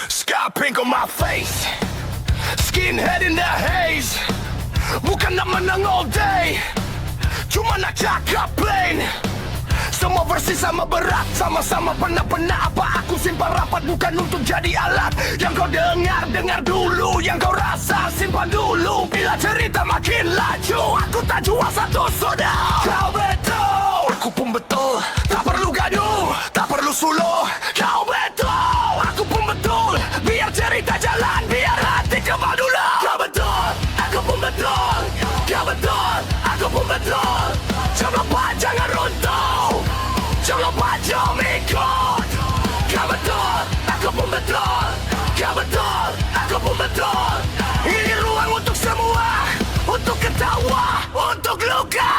Sky pink on my face, skinhead in the haze. Bukan nak menang all day, cuma nak cakap plain. Semua versi sama berat, sama-sama penat-penat. Apa aku simpan rapat bukan untuk jadi alat. Yang kau dengar dulu, yang kau rasa simpan dulu. Bila cerita makin laju, aku tak jual satu soda. Kau betul, aku pun betul. Tak perlu gaduh, tak perlu suluh. Kau betul, aku pun betul. Biar cerita jalan, biar hati kembali dulu. Kau betul, aku pun betul. Kau betul, aku pun betul. Jangan lupa, jangan runtuh. Jangan lupa, jom ikut. Kau betul, aku pun betul. Kau betul, aku pun betul. Ini ruang untuk semua, untuk ketawa, untuk luka.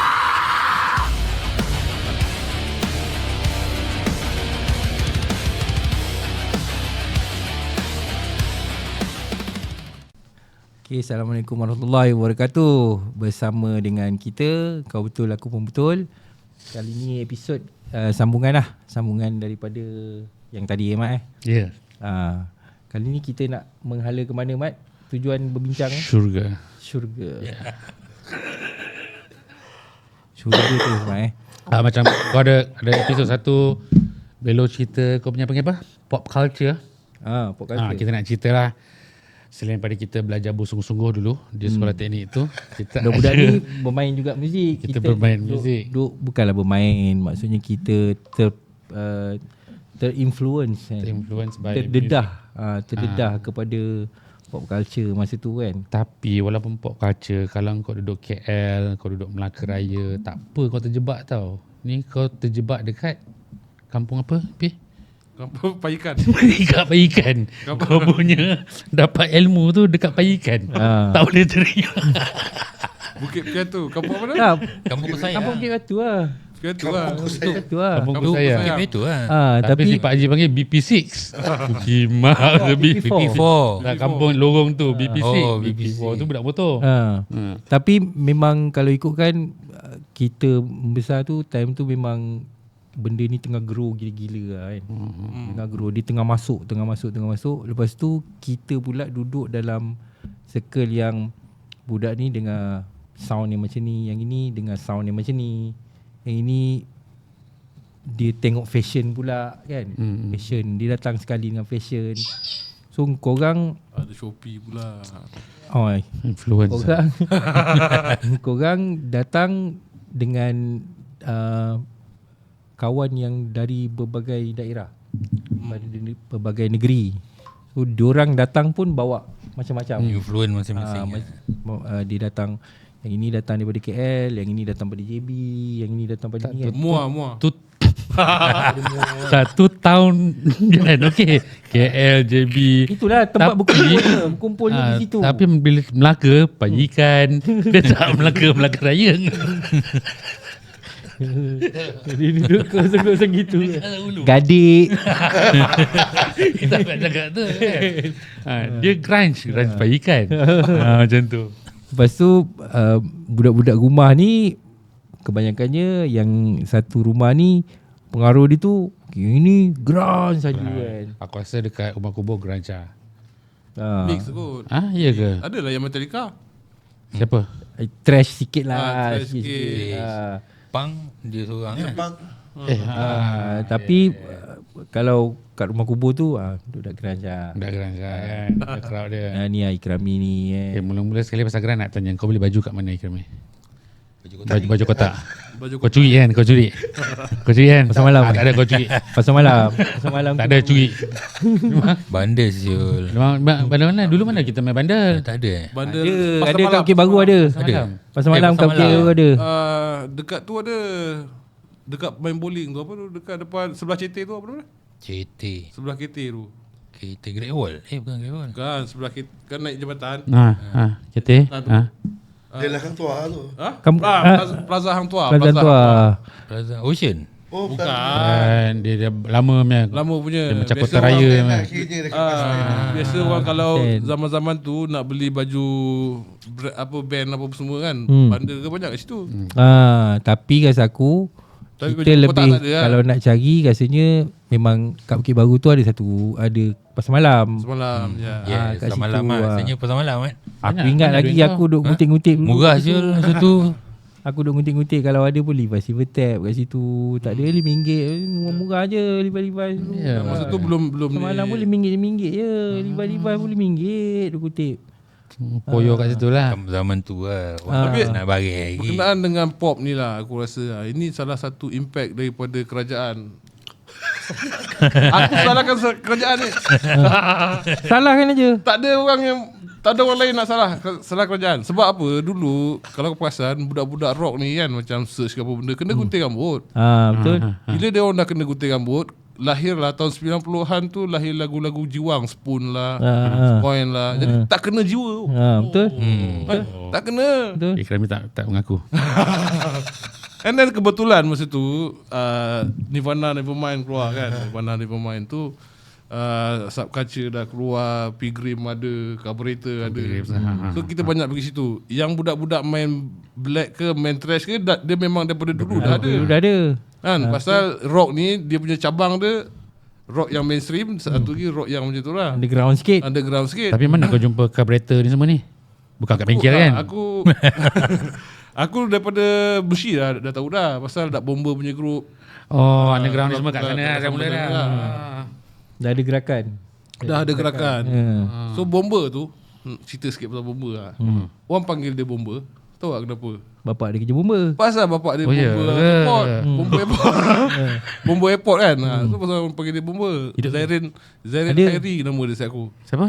Okay, Assalamualaikum warahmatullahi wabarakatuh. Bersama dengan kita, Kau Betul, Aku Pun Betul. Kali ni episod sambungan daripada yang tadi Mat. Ya. Kali ni kita nak menghala ke mana Mat? Tujuan berbincang Syurga. Yeah. Syurga tu Mat Macam kau ada episod 1 Belo cerita kau punya panggil apa? Pop culture. Pop culture. Kita nak cerita lah. Selain pada kita belajar bersungguh-sungguh dulu di sekolah teknik tu, kita budak ni bermain juga muzik. Kita bermain muzik. Bukanlah bermain, maksudnya kita terinfluence by terdedah kepada pop culture masa tu kan. Tapi walaupun pop culture, kalau kau duduk KL, kau duduk Melaka Raya, tak apa kau terjebak tau. Ni kau terjebak dekat kampung apa? Kampung Paikan. Dekat Paikan. Kau punya dapat ilmu tu dekat Paikan. Tak boleh teriak. Bukit Piatu. Kampung apa dah? Kampung Kusaya. Kampung Bukit Batu lah. Piatu lah. Kampung Kusaya. Bukit Piatu lah. Tapi si Pak Haji panggil BP6. Kimak BP4. Tak, kampung lorong tu BP6. Oh, BP4 tu budak motor. Tapi memang kalau ikutkan kita besar tu, time tu memang benda ni tengah grow gila-gila lah kan. Tengah grow, dia tengah masuk. Lepas tu kita pula duduk dalam circle yang budak ni dengar sound yang macam ni, yang ini dengar sound yang macam ni, yang ini dia tengok fashion pula kan. Fashion, dia datang sekali dengan fashion. So korang Ada Shopee pula. Influencer. korang datang dengan kawan yang dari berbagai daerah, berbagai negeri. So diorang datang pun bawa macam-macam. Influence masing-masing. Dia datang, yang ini datang daripada KL, yang ini datang daripada JB, yang ini datang daripada ni kan. Muar. Satu tahun kan. Okey. KL, JB. Itulah tempat berkumpul di situ. Tapi bila Melaka, Pajikan, dia tak Melaka Raya. Dia duduk kosong-kosong gitu. Gadik. Kita tak cakap tu kan. Dia grunge Pajikan. Macam tu. Lepas tu budak-budak rumah ni kebanyakannya yang satu rumah ni pengaruh dia tu ini grunge saja kan. Aku rasa dekat rumah kubur grunge lah. Mix kot. Ya ke? Adalah yang Metallica. Siapa? Trash sikit lah. Trash sikit. Pang dia seorang kan. Tapi kalau kat rumah kubur tu duduk grunge lah. Dah grunge lah kan. Dah crowd dia. Ni Ikrami ni Mula-mula sekali pasal grunge nak tanya, kau beli baju kat mana Ikrami? Baju kotak. Kau curi kan? Kau curi kan? Pasal malam. Tak ada kau curi. Pasal malam. Tak ada curi. Bandel siul. Bandar mana? Dulu mana kita main bandar? Tak ada Bandar. Ada kat Bukit Baru ada. Pasal malam kat Bukit Baru ada. Dekat tu ada. Dekat main bowling tu apa tu? Dekat depan sebelah CT tu apa nama? CT. Sebelah KT tu. KT Great Wall. Bukan Great Wall. Kan sebelah KT, kan naik jambatan. Kita. Dia lah Hang Tuah tu. Plaza Hang Tuah. Plaza Tua. Plaza Ocean. Oh, Bukan. Dia lama punya. Lama punya. Dia macam Biasa kota raya Nak punya. kirinya dekat Biasa orang kalau Kan. zaman-zaman tu nak beli baju band apa semua kan. Bandar ke banyak kat situ. Tapi rasa aku Tapi kita baju kotak lebih tak ada lah. kalau nak cari rasanya memang kat Bukit Baru tu ada pasar malam. Semalam. Ya. kat Pasal malam situ, lah. ah. Rasanya pasal malam kan. Aku Banyak- ingat banyak lagi duit aku duk ngutip-ngutip dulu. Murah siul masa tu. Aku duk ngutip-ngutip kalau ada pun Levi's Silver Tab kat situ. Tak ada RM5. Murah-murah je Levi's dulu. Ya. Masa tu belum Semalam pun RM5 je. Levi's pun RM5 duk kutip. Poyo kat situ lah. Zaman tu lah. Tapi Nak bagi lagi. berkenaan dengan pop ni lah, aku rasa ini salah satu impact daripada kerajaan. Aku salahkan kerajaan ni. Salahkan aja. Tak ada orang lain nak salah kerajaan. Sebab apa? Dulu kalau kau perasan budak-budak rock ni kan macam search ke apa benda kena gunting rambut. Betul. Bila dia orang dah kena gunting rambut, lahirlah tahun 90-an tu lahir lagu-lagu jiwang, Spoon lah, Coin lah. Jadi tak kena jiwa. Betul. Tak kena. Betul. Kami tak mengaku. And then kebetulan masa tu Nirvana Nevermind keluar kan. Nirvana Nevermind tu Subculture dah keluar, Pilgrim ada, Carburetor ada. So kita banyak pergi situ. Yang budak-budak main black ke main trash ke dia memang daripada dulu dah ada. Dah ada. Kan pasal rock ni dia punya cabang dia rock yang mainstream, satu lagi rock yang macam tu lah, Underground sikit. underground sikit. Tapi mana kau jumpa carburetor ni semua ni? Bukan kat bengkel kan? Aku daripada Bushi dah tahu dah pasal dak bomba punya group. Oh, underground ni semua kat dah- sana dah- dah mula dah- dah. dah. Dah ada gerakan. Dah ada gerakan. Ya. So bomba tu cerita sikit pasal bomba lah. Orang panggil dia bomba. Tahu tak kenapa? Bapak dia kerja bomba. Pasal bapak dia Oh, ya bomba ke? airport. Bomba airport. Bomba airport kan. So pasal orang panggil dia bomba. Zairin Ada. Khairi nama dia siap aku. Siapa?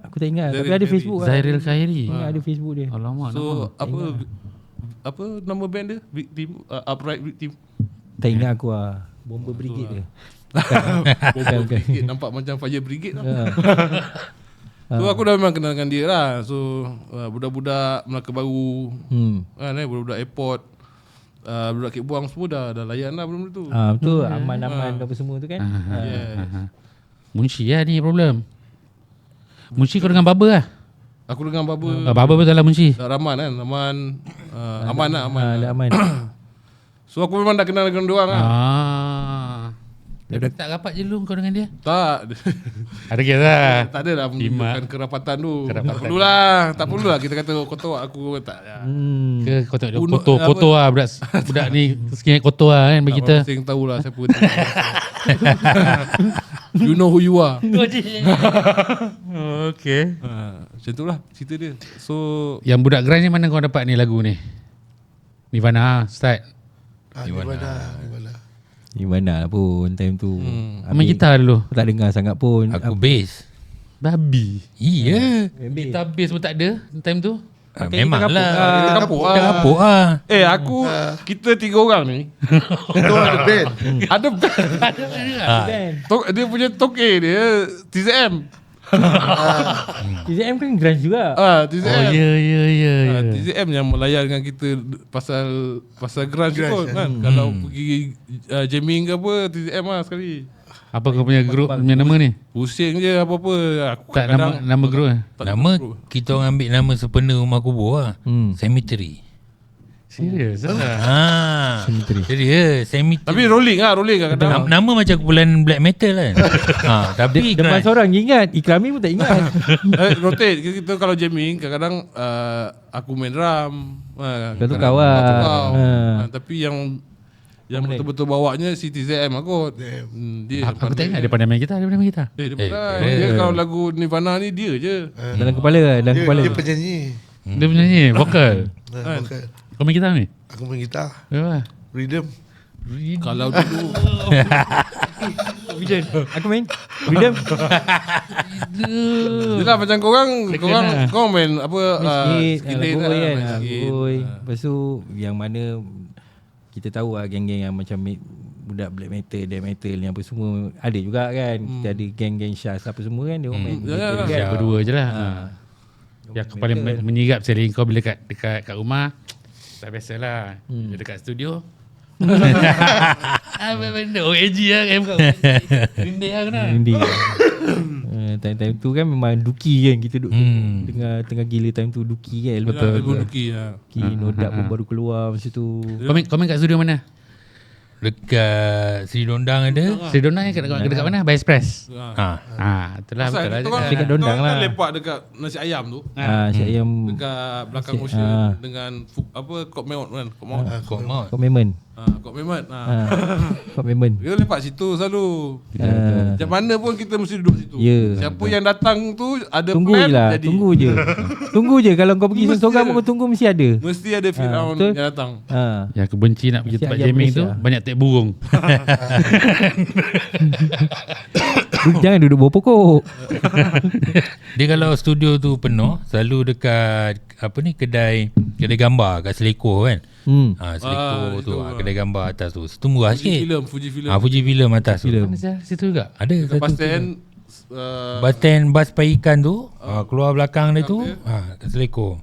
Aku tak ingat. Tapi Zairil ada Khairi. Facebook lah. Zairil Khairi. Ingat ada Facebook dia. Alamak. So apa nama band dia? Victim, Upright Victim. Tak ingat aku lah. Bomba Brigade dia. Bomba bukan. Brigade nampak macam Fire Brigade lah. Ya. So aku dah memang kenal dengan dia lah. So budak-budak Melaka Baru kan, budak-budak airport, budak Kek Buang semua dah layan lah benda tu. Betul. Aman-aman apa semua tu kan. Yes. Munshi lah ni problem. Munshi kau dengan Baba lah. Aku dengan Baba Baba betul lah Munshi. Rahman kan. Aman lah. Dah aman. So aku memang dah kenal dengan diorang lah. Dah tak rapat je lu kau dengan dia? Tak. Ada kisah. Tak ada lah menunjukkan kerapatan tu. Tak perlulah kita kata kotor aku tak. Ke kau tengok dia Bunuh- kotor lah budak ni skin kotor lah kan bagi kita. Orang tahu lah siapa. You know who you are. Okay. Macam tu lah cerita dia. So Yang budak grunge ni mana kau dapat ni lagu ni? Nirvana start. Di mana? Di mana pun time tu. Main gitar dulu. Aku tak dengar sangat pun. Aku bass. Babi. Iya. Gitar bass pun tak ada time tu. Memang Kita lah. kapuk Kita kapuk lah. kita 3 orang ni Itu ada band. ada dia punya toke dia TZM. TZM kan grunge juga. TZM. Ya. TZM yang melayan dengan kita pasal grunge kot kan. Kalau pergi jamming ke apa TZM lah sekali. Apa kau punya group punya nama ni? Pusing je apa-apa. Aku Tak kadang-kadang nama group eh? tak Nama tahu. kita orang ambil nama sempena rumah kubur lah. Cemetery. Serius lah. Jadi cemetery. Tapi rolling kadang. Nama macam kumpulan black metal kan. Tapi Depan seorang je ingat. Ikrami pun tak ingat. Rotate kita kalau jamming kadang-kadang aku main drum. Kau tukar lah. Tapi yang betul-betul bawanya si TZM aku. Dia Aku tak ingat dia pandai main gitar. Dia kalau lagu Nirvana ni dia je. Dalam kepala lah. Dalam kepala. Dia penyanyi. Dia penyanyi, vokal. Bukan. Kau main gitar ni? Aku main gitar. Ya. Rhythm. Kalau dulu Rhythm. Aku main. Rhythm. Yelah macam korang main apa Sikit. skillet Lagu kan. sikit. Lepas tu yang mana kita tahu lah geng-geng yang macam budak black metal, death metal ni apa semua ada juga kan. Kita ada geng-geng Syaz apa semua kan. Dia orang main metal kan. Ya, berdua je lah. Yang aku paling menyigap sekali kau bila dekat rumah. Tak biasalah. Dia dekat studio. Apa benda OAG lah kan kau. Rindih lah kena. Indie. Time tu kan memang Duki kan. Kita duduk tengah gila time tu Duki kan. Betul Duki lah. Duki No Doubt pun baru keluar masa tu. Kau main kat studio mana? Dekat Sri Dondang ada. Sri Dondang yang dekat mana? By Express. Ha. Itulah Pasal betul kita orang, lah. Dekat Dondang kita orang lah. kan lepak dekat nasi ayam tu. Si ayam Dekat belakang Nasi- Ocean dengan Kok Memot kan. Kok Memot. Kok mau. komitmen. Kok Memot. Komitmen. Kita lepak situ selalu. Macam mana pun kita mesti duduk situ. Ya. Siapa yang datang tu ada Tunggu plan je lah. jadi. Tunggu je. Tunggu je. Kalau kau pergi Mesti seorang ada. pun kau tunggu mesti ada. Mesti ada fit round betul. yang datang. Yang aku benci nak pergi Nasi tempat ayam jamming tu, Malaysia. banyak tek burung. Jangan duduk bawah pokok. Dia kalau studio tu penuh, selalu dekat apa ni, kedai gambar kat Selekor kan. Selekor tu, kedai gambar atas tu. Situ murah sikit. Fuji film. Fuji film atas tu. Film. Mana situ juga? Ada Lepas satu. stand Bus stand bas paikan tu, keluar belakang dia tu, kat Selekor.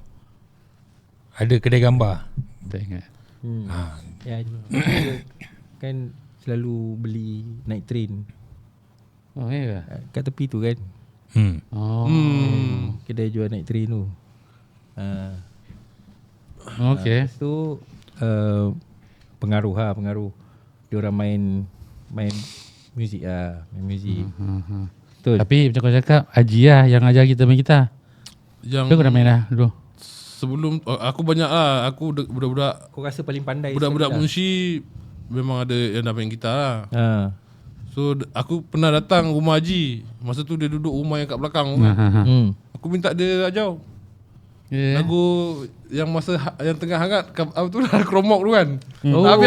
Ada kedai gambar. Tak ingat. Ya, kan selalu beli naik train Oh, ya. kat tepi tu kan. Oh. Kedai jual naik train tu. Okay. Tu pengaruh. Dia orang main muzik main muzik. Betul. Tapi macam kau cakap, Haji lah yang ajar kita main gitar. yang Kau dah main lah dulu. sebelum aku banyak lah. Aku budak-budak Kau rasa paling pandai budak-budak sekali Munshi memang ada yang dah main gitar lah. lah. So aku pernah datang rumah Haji. Masa tu dia duduk rumah yang kat belakang tu. Aku minta dia ajar Yeah. lagu yang yang tengah hangat apa tu lah, Kromok tu kan. Oh. Lagu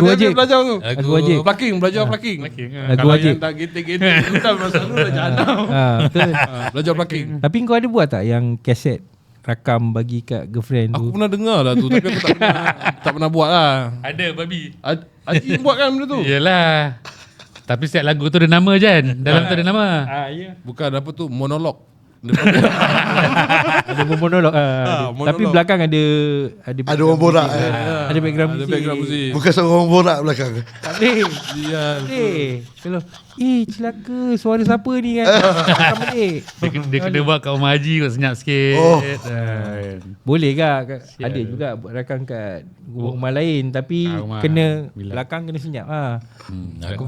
Habis wajib. belajar tu. Lagu wajib. Plucking, belajar plucking. Lagu Kalau wajib. yang tak getik-getik tu dah masa tu dah jahanam. Betul. Belajar plucking. Tapi kau ada buat tak yang kaset rakam bagi kat girlfriend Aku tu? pernah dengar lah tu, tapi aku tak pernah buat lah. Ada babi. Haji buat kan benda tu? Yelah. Tapi setiap lagu tu ada nama Jan. Dalam tu ada nama. Bukan apa tu, monolog. Ada monolog. monolog. Tapi belakang ada Ada orang borak. Ada background Ada muzik. background muzik. Bukan seorang orang borak belakang. Tak boleh. Sial. Kalau celaka suara siapa ni kan? Rakam balik. Dia kena buat kat rumah Haji kot senyap sikit. Oh. Boleh ke? Ada juga buat rakam kat rumah lain tapi rumah kena Mila. belakang kena senyap. Aku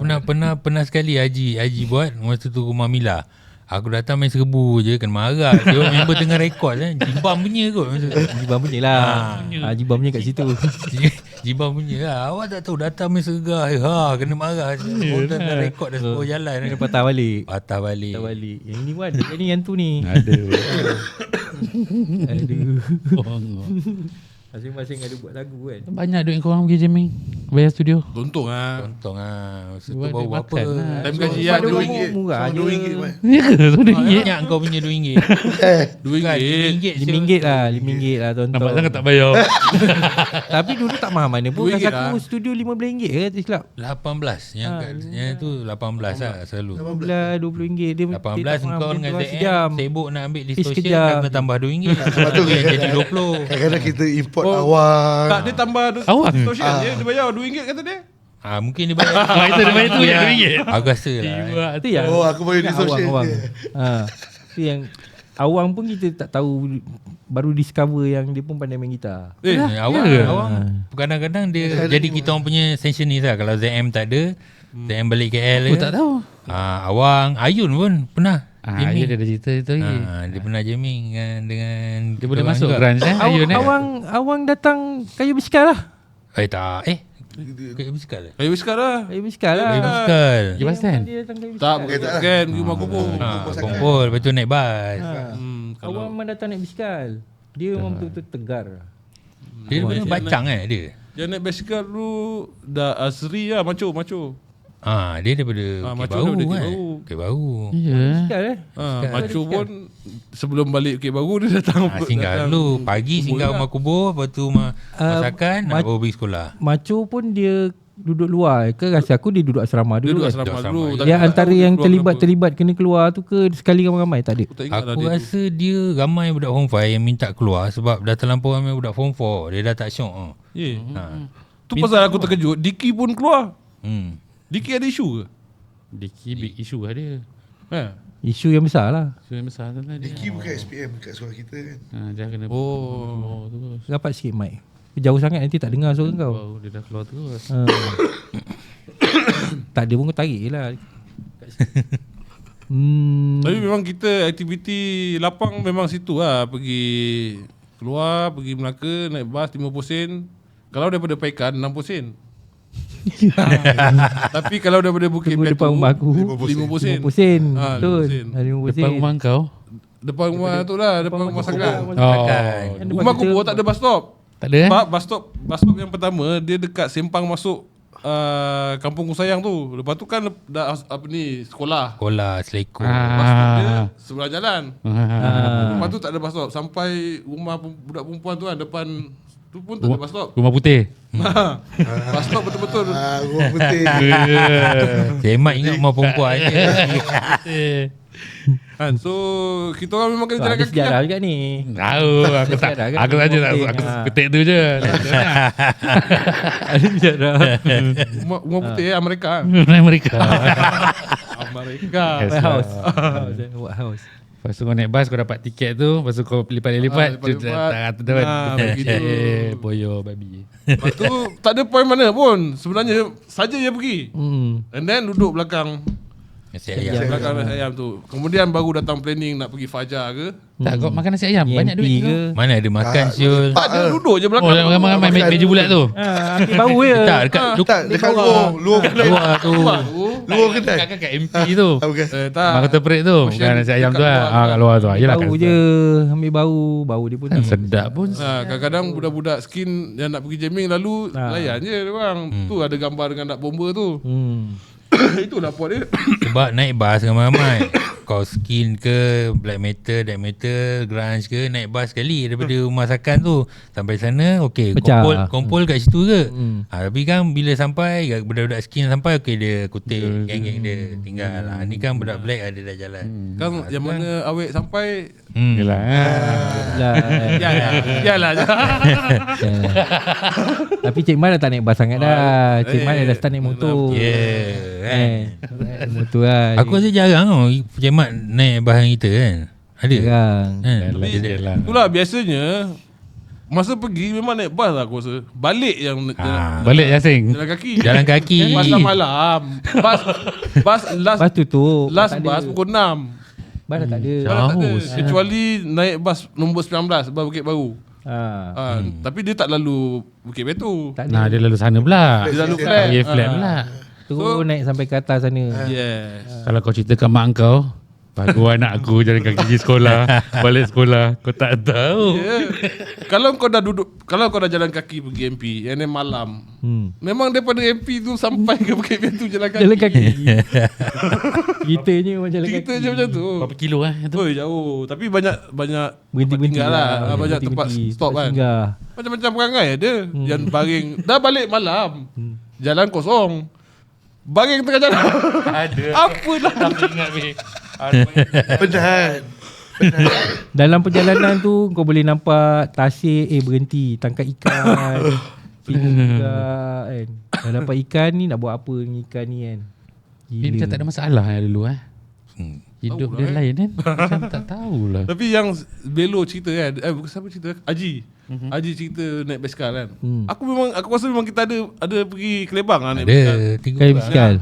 pernah sekali Haji buat masa tu rumah Mila. Aku datang main serbu je, kena marah. Dia orang member tengah rekod kan. Jimbang punya kot masa tu. Jibam punya lah. Jibam punya kat situ. Jimbang punya lah. Awak tak tahu datang main sergah. Kena marah. Orang dah rekod dah sebuah jalan kan. Kena patah balik. Patah balik. Patah balik. Yang ni Wan, yang ni yang tu ni. Ada. Aduh. Oh, Masing-masing ada buat lagu kan. banyak duit korang pergi jamming. Bayar studio. Untung lah. Untung lah. Masa tu Buat baru duit berapa? makan lah. Time gaji Sebab lah dia RM2. orang murah je. RM2 Mat. Ya ke? So dia Banyak kau punya RM2. Bukan RM2. RM5. RM5 lah. RM5 lah tonton. nampak sangat tak bayar. Tapi dulu tak mahal mana pun. RM2 Rasa aku lah. studio RM15 ke tak silap. 18. Yang tu 18 lah selalu. RM15, RM20. Dia 18 tak engkau mahal, dengan dia ZM sejam. sibuk nak ambil sekejap. distortion kena tambah RM2. Lepas tu jadi 20. Kadang-kadang kita import Oh. awang. Tak, dia tambah Awak? distortion dia bayar RM2 kata dia. Mungkin dia bayar. Itu dia bayar tu Ya, RM2. aku rasa lah. Itu yang Oh, aku bayar yang distortion awang. dia. Itu yang awang pun kita tak tahu, baru discover yang dia pun pandai main gitar. Awang kadang-kadang dia jadi kita orang punya sensionis lah. Kalau ZM tak ada, ZM balik KL Aku tak tahu. Awang Ayun pun pernah Ya jamming. dia ada cerita itu lagi. Dia pernah jamming dengan Dia boleh orang masuk juga. grunge Ayun Awang datang kayu biskal lah. Tak Kayu biskal lah. Kayu biskar lah. Kayu biskal lah. Kayu biskal. Dia pasal. Dia datang kayu Tak, biskal. bukan kan. Rumah kubur. Kumpul lepas tu naik bas. Awang memang datang naik biskal. Dia memang betul-betul tegar. Dia daripada Bacang dia. Dia naik basikal dulu dah Azri lah, maco. Dia daripada Bukit Macu Baru daripada Bukit kan. Baru. Bukit Baru. Ya. Biskal Maco pun sebelum balik Bukit Baru dia datang. Singgah dulu. Pagi singgah rumah kubur. Lepas tu masakan. Baru pergi sekolah. Maco pun dia duduk luar ke? Rasa aku dia duduk asrama Dia dulu. duduk kan? asrama Asrama. dulu. Dia tapi Yang tak antara tahu dia yang keluar terlibat kena keluar tu ke sekali ramai-ramai tak ada? kenapa. Tak ingat lah Aku dia tu. rasa dia ramai budak form 5 yang minta keluar sebab dah terlampau ramai budak form 4. Dia dah tak syok. Tu pasal aku terkejut. Diki pun keluar. Diki ada isu ke? Diki big issue lah dia. Isu yang besar lah. Isu yang besar tu lah dia. Diki bukan SPM kat sekolah kita kan. Dia kena Oh. terus. Rapat sikit mic. jauh sangat nanti tak dengar suara kau. Wow, dia dah keluar terus. Tak ada pun kau tarik je lah. Tapi memang kita aktiviti lapang memang situ lah. Pergi keluar, pergi Melaka, naik bas 50 sen. Kalau daripada Paikan 60 sen. Tapi kalau daripada Bukit Tunggu depan Batu rumah aku 50 sen. 50 sen. Ah, Betul. 50 sen. 50 sen. Depan rumah kau? Depan rumah tu lah, depan rumah Sakan. Rumah aku pun tak ada bus stop. Tak ada Sebab bus stop yang pertama dia dekat simpang masuk Kampung Kusayang tu. Lepas tu kan dah sekolah. Sekolah, Seleko. Bus stop dia sebelah jalan. Ah. Lepas tu tak ada bus stop. Sampai rumah budak perempuan tu kan depan tu pun tak ada bus stop. Rumah putih. Bus stop betul-betul. Rumah putih. Semat ingat rumah perempuan je. Kan? So kita orang memang kena jalan Ada kaki sejarah lah. juga ni. Tahu aku tak Sejarah kan? aku saja tak Rumah aku putih. petik tu je. Ada sejarah. Rumah putih Amerika. Mereka. Amerika. Yes. Warehouse. Warehouse. Lepas tu kau naik bas kau dapat tiket tu, lepas tu kau lipat-lipat. Lipat-lipat. Tak begitu. boyo babi. Lepas tu tak ada point mana pun. Sebenarnya saja je pergi. And then duduk belakang Nasi ayam. belakang nasi ayam tu. Kemudian baru datang planning nak pergi Fajar ke. Tak kau makan nasi ayam banyak EMP duit ke? ke? Mana ada makan Syul? Tak ada, duduk je Oh, belakang. ramai-ramai meja bulat tu. Ambil bau je. Tak, dekat Tak, dekat luar luar tu. luar kedai. Kan kat MP tu. Bukan. Tak. Mak kata perik tu. Macam Bukan nasi ayam tu dekat lah. luar. Kat luar tu. Yelah Bau kat je. Ambil bau. Bau dia pun sedap pun. Kadang-kadang budak-budak skin yang nak pergi jamming lalu layan je dia orang. Tu ada gambar dengan nak bomba tu. Itulah puan dia. Sebab naik bas ramai-ramai. Kau skin ke, black metal, death metal, grunge ke, naik bas sekali daripada rumah Sakan tu. Sampai sana, okey, Pecah. kumpul kat situ ke. Tapi kan bila sampai, budak-budak skin sampai, okey dia kutip, geng-geng dia tinggal. Ni kan budak black ada dah jalan. Kan yang mana awek sampai. Yelah. lah. Yalah. Tapi Cik Man dah tak naik bas sangat dah. Cik Man dah start naik motor. Yeah, kan. Motor lah. Aku rasa jarang tau Jemat naik bahan kita kan. Ada. Jarang. Kan? Yelah. Itulah biasanya masa pergi memang naik bas lah aku rasa. Balik yang Balik Yasin. jalan kaki. Jalan kaki. Pasal malam. Bas last Bas tutup. last Tak ada. bas pukul 6. Bas dah tak ada. Bas tak ada. Jauh. Kecuali naik bas nombor 19 bas Bukit Baru. Tapi dia tak lalu Bukit Batu. Tak ada. Nah, dia lalu sana pula. Dia lalu flat. Dia flat pula. Terus naik sampai ke atas sana. Yes. Kalau kau cerita kat mak kau, bagus anak aku jalan kaki pergi sekolah, balik sekolah, kau tak tahu. Yeah. Kalau kau dah jalan kaki pergi MP and then malam. Memang daripada MP tu sampai ke Bukit Batu jalan kaki. Jalan kaki. Ceritanya macam jalan kaki. Kita je macam tu. Berapa kilo tu? Oh jauh. Tapi banyak Berhenti-berhenti tinggal lah. Banyak tempat stop kan. Singgah. Macam-macam perangai ada. Yang baring dah balik malam. Jalan kosong. Baring tengah jalan. Ada. Apalah. Aku ingat weh. Penat. Dalam perjalanan tu kau boleh nampak tasik berhenti tangkap ikan. Sini juga kan. Dah dapat ikan ni nak buat apa dengan ikan ni kan. Dia macam tak ada masalah dulu Hidup dia lain kan. Macam tak tahulah. Tapi yang Belo cerita kan. Bukan siapa cerita. Haji. Haji cerita naik basikal kan. Aku rasa memang kita ada pergi Kelebang lah naik basikal. Ada 3 Kayu bulan. bisikal.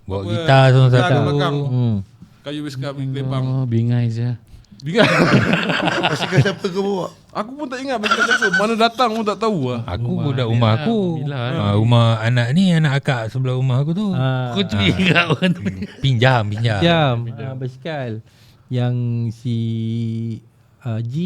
Bawa gitar semua Gitar satu. kat belakang. Hmm. Kayu basikal pergi Kelebang. Oh, bingai je. Bingat. Basikal siapa kau bawa? Aku pun tak ingat basikal siapa. Mana datang pun tak tahu lah. Aku budak rumah aku. Bila, Rumah anak ni, anak akak sebelah rumah aku tu. Kau curi kat orang tu. Pinjam. Jam basikal yang si G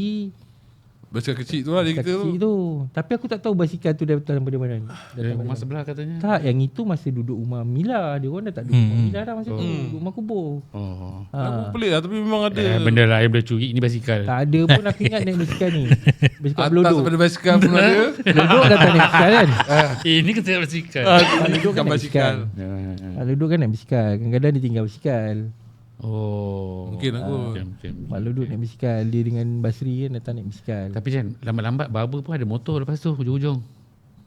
Basikal kecil tu lah dia kita kecil tu. tu. Tapi aku tak tahu basikal tu datang daripada mana. Dari rumah sebelah katanya. Tak, yang itu masa duduk rumah Mila. Dia orang dah tak duduk rumah Mila dah masa tu. Duduk rumah kubur. Oh. Aku pelik lah tapi memang ada. Benda lain boleh curi ni basikal. Tak ada pun aku ingat naik basikal ni. Basikal Atas belodok. pada basikal pun ada. Belodok datang naik basikal kan. Ini kata basikal. Duduk kan Bukan naik basikal. basikal. Kalau duduk kan naik basikal. Kadang-kadang dia tinggal basikal. Oh. Mungkin aku. Macam. Kalau duduk naik basikal. Dia dengan Basri kan datang naik basikal. Tapi Jan, lambat-lambat Baba pun ada motor lepas tu hujung-hujung.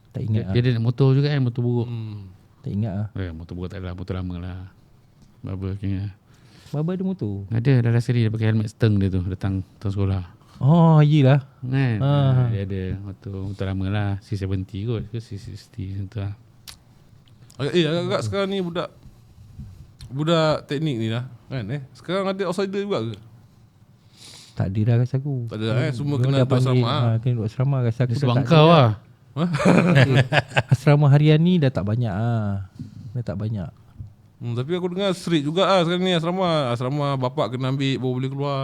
Tak ingat Dia ada motor juga kan, motor buruk. Tak ingat lah. Motor buruk tak adalah, motor lama lah. Baba kena. Baba ada motor. Ada dah sekali dia pakai helmet steng dia tu datang sekolah. Oh, iyalah. Kan? Dia ada motor lama lah. C70 kot ke C60 macam tu lah. Agak-agak sekarang ni budak teknik ni lah kan sekarang ada outsider juga ke? Tak ada dah rasa aku. Tak ada semua Diorang kena dah duduk asrama panggil, kena duduk asrama rasa aku. Dia sebab kau lah. Asrama harian ni dah tak banyak Dah tak banyak. Tapi aku dengar strict juga sekarang ni asrama bapak kena ambil baru boleh keluar.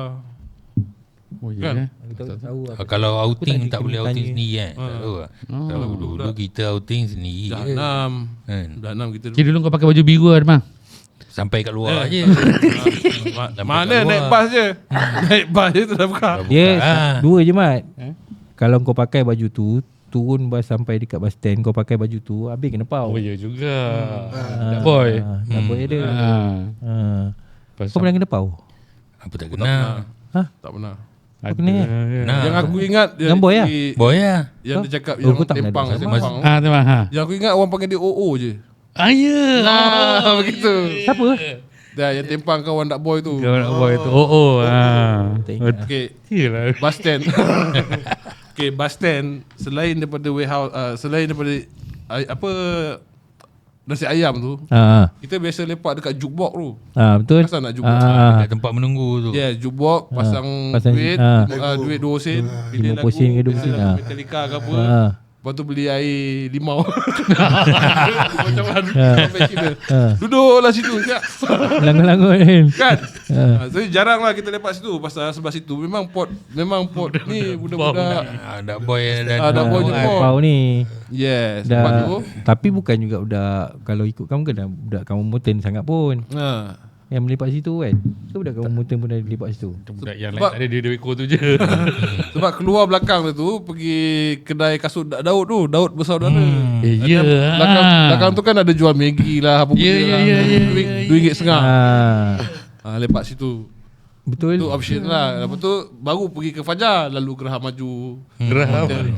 Oh ya Kan? kan? Tahu Kalau outing tak kena boleh outing tanya. sendiri kan. Tak tahu lah. Kalau dulu kita outing sendiri Dah je. 6 Kan? Dah 6 kita Kira dulu kau pakai baju biru lah Demang. Sampai kat luar je. Mana naik bas je. Naik bas je tu dah buka. Dia Ah. dua je Mat. Kalau kau pakai baju tu, turun bas sampai dekat bus stand, kau pakai baju tu, habis kena pau. Oh ya juga. Boy. Tak boleh ada. Kau pernah kena pau? Apa tak kenal. Tak pernah. Kau kena ya? Nah, Yang aku ingat Yang boy lah? boy lah. Yang dia cakap Oh, yang kau tak pernah tempang ada. tempang. Demang ha. Yang aku ingat orang panggil dia OO je. Ya. Begitu. Siapa? Dah yang tempang kawan dak boy tu. Kau nak boy tu. Oh. Tak ingat. Okey, Yalah. bus stand. Okey, bus stand selain daripada warehouse selain daripada apa nasi ayam tu, kita biasa lepak dekat jukebox tu. Betul. Pasal nak jukebox. Dekat tempat menunggu tu. Ya, jukebox pasang pasang- duit, duit 2 sen, pilih 50 sen ke 20 sen, lagu Metallica ke apa. Lepas tu beli air limau. Macam mana sampai China. Duduklah situ sekejap. Langut-langut kan. Kan? So jarang lah kita lepak situ. Pasal sebelah situ memang pot ni budak-budak. Dak boy dak boy je port. Pau ni Yes. Lepas tu tapi bukan juga budak, kalau ikut kamu kan budak kamu moten sangat pun yang melepak situ kan. So budak kamu moten pun ada lepak situ. Budak yang lain Sebab- tak ada, dia ekor tu je. sebab keluar belakang tu pergi kedai kasut Daud tu, Daud bersaudara. Ya. Belakang tu kan ada jual Maggi lah apa benda lah. RM2.50. Lepak situ. Betul. Tu option lah. Lepas tu baru pergi ke Fajar, lalu Geraham Maju,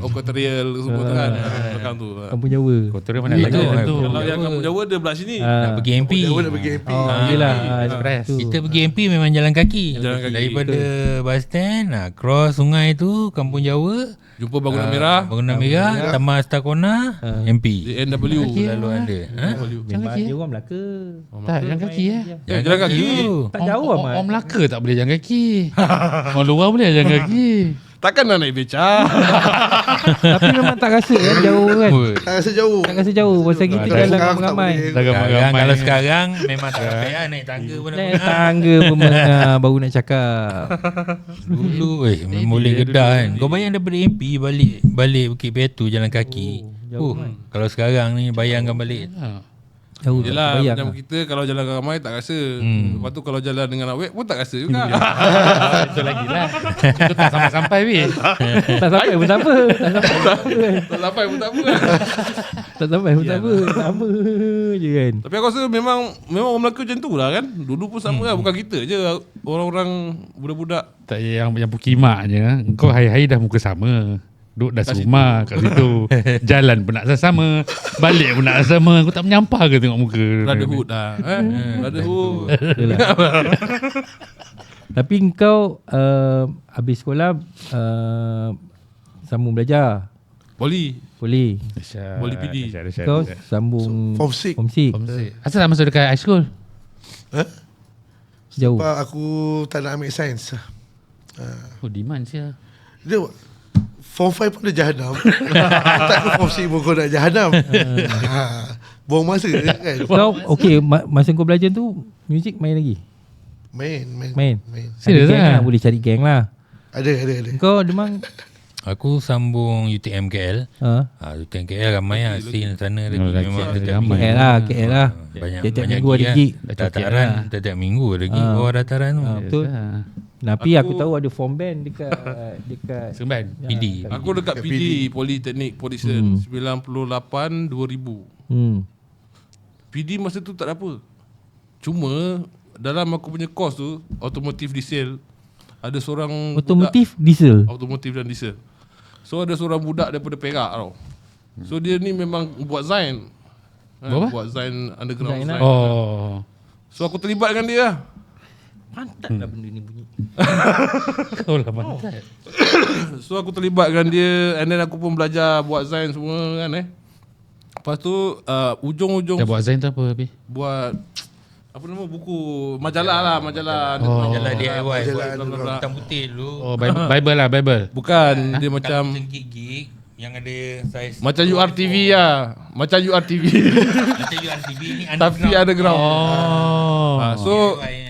Okoterial semua tu kan. Belakang tu. Kampung Jawa. Kotor mana lagi tu. Kalau yang kamu Jawa dia belah sini. nak pergi MP. Dia nak pergi MP. Yelah. Express. tu. Kita pergi MP memang jalan kaki. Jalan kaki. Daripada bus stand, cross sungai tu, Kampung Jawa, Jumpa Bangunan Merah Bangunan Merah, Taman Astakona, MP. di NW. Selalu ada. Memang dia orang Melaka. Tak, jalan kaki Jalan kaki. Tak jauh amat. Orang Melaka tak boleh jalan kaki. Orang luar boleh jalan kaki. Takkan nak naik beca. Tapi memang tak rasa kan jauh kan. Tak rasa jauh. Tak rasa jauh pasal kita Tak, jalan sekarang tak ramai-ramai. boleh. Sekarang, kalau sekarang memang tak payah naik tangga pun nak Naik guna. tangga pun baru nak cakap. Dulu boleh gedah kan. Kau bayang daripada MP balik Bukit Batu jalan kaki. Kalau sekarang ni bayangkan balik. Jauh tak Yelah, bayang. macam kita kalau jalan ramai tak rasa. Lepas tu kalau jalan dengan awet pun tak rasa juga. Itu lagi lah. Itu tak sampai-sampai weh. Tak sampai pun tak apa. Tak sampai pun tak apa. Tak sampai pun tak apa. Sama je kan. Tapi aku rasa memang orang Melaka macam tu lah kan. Dulu pun sama lah. Bukan kita je. Orang-orang budak-budak. Tak yang pukimak je. Kau hari-hari dah muka sama. Duduk dah serumah kat situ. Jalan pun nak sama. Balik pun nak sama. Aku tak menyampah ke tengok muka. Brotherhood lah. Brotherhood. Tapi kau habis sekolah sambung belajar. Poli. Boleh. Boleh PD. Kau sambung Form 6. Form 6. Asal tak masuk dekat high school? Jauh. Sebab aku tak nak ambil sains. Oh, demand sia. Dia Form 5 pun dah jahanam. Takkan Form 6 pun kau nak jahanam. Buang masa kan. Kau okay masa kau belajar tu muzik main lagi? Main. Main. Ada Serius gang lah? lah, boleh cari gang lah. Ada. Kau Demang Aku sambung UTM KL. UTM KL ramai lah. Scene sana lagi. Memang tetap ramai. KL lah, KL lah. Banyak Tiap-tiap banyak minggu ada gig. Dataran tiap minggu ada gig bawah dataran tu. Betul. Tapi aku tahu ada form band dekat Seremban. PD. Aku dekat PD, Politeknik Polisen 98 2000. PD masa tu tak ada apa. Cuma dalam aku punya course tu automotive diesel ada seorang otomotif diesel. budak, automotive dan diesel. So ada seorang budak daripada Perak tau. So dia ni memang buat Zain. Buat apa? Buat Zain underground Zain Zain. Oh. So aku terlibat dengan dia lah. Pantat lah benda ni bunyi. Kau lah pantat. So aku terlibatkan dia, and then aku pun belajar buat zain semua kan Lepas tu ujung-ujung Dah buat Zain tu apa habis? buat apa nama buku majalah majalah Majalah DIY majalah buat hitam putih dulu. Oh Bible lah Bible. Bukan dia Macam macam gig yang ada saiz macam URTV lah. Macam URTV. macam URTV ni Tapi underground. Oh.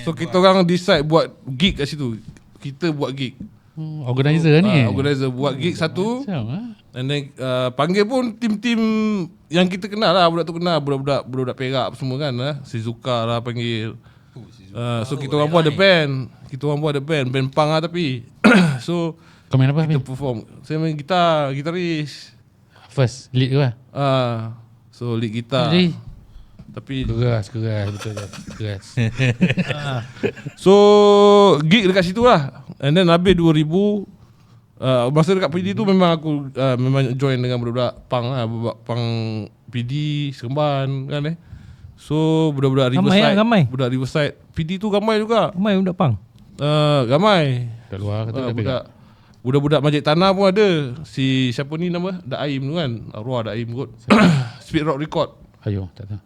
So kita orang decide buat gig kat situ. Kita buat gig. Organizer ni. Organizer buat gig satu. Macam And then panggil pun tim-tim yang kita kenal lah. Budak tu kenal. Budak Perak semua kan Shizuka lah panggil. So kita orang pun ada band. Band punk lah tapi. So Kau main apa kita habis? perform. Saya main gitar, gitaris. First lead ke apa? So lead gitar. Jadi Tapi keras betul dah. Keras. so gig dekat situ lah. And then habis 2000 masa dekat PD tu memang aku memang join dengan budak-budak punk lah, budak punk PD Seremban kan So budak-budak Ramai Riverside, lah, ramai. budak Riverside. PD tu ramai juga. Ramai budak pang. Ramai. Kat luar kata dah pegang. Budak-budak Majid Tanah pun ada. Si siapa ni nama? Daim tu kan. Arwah Daim kot. Speed Rock Record. Ayo, tak tahu.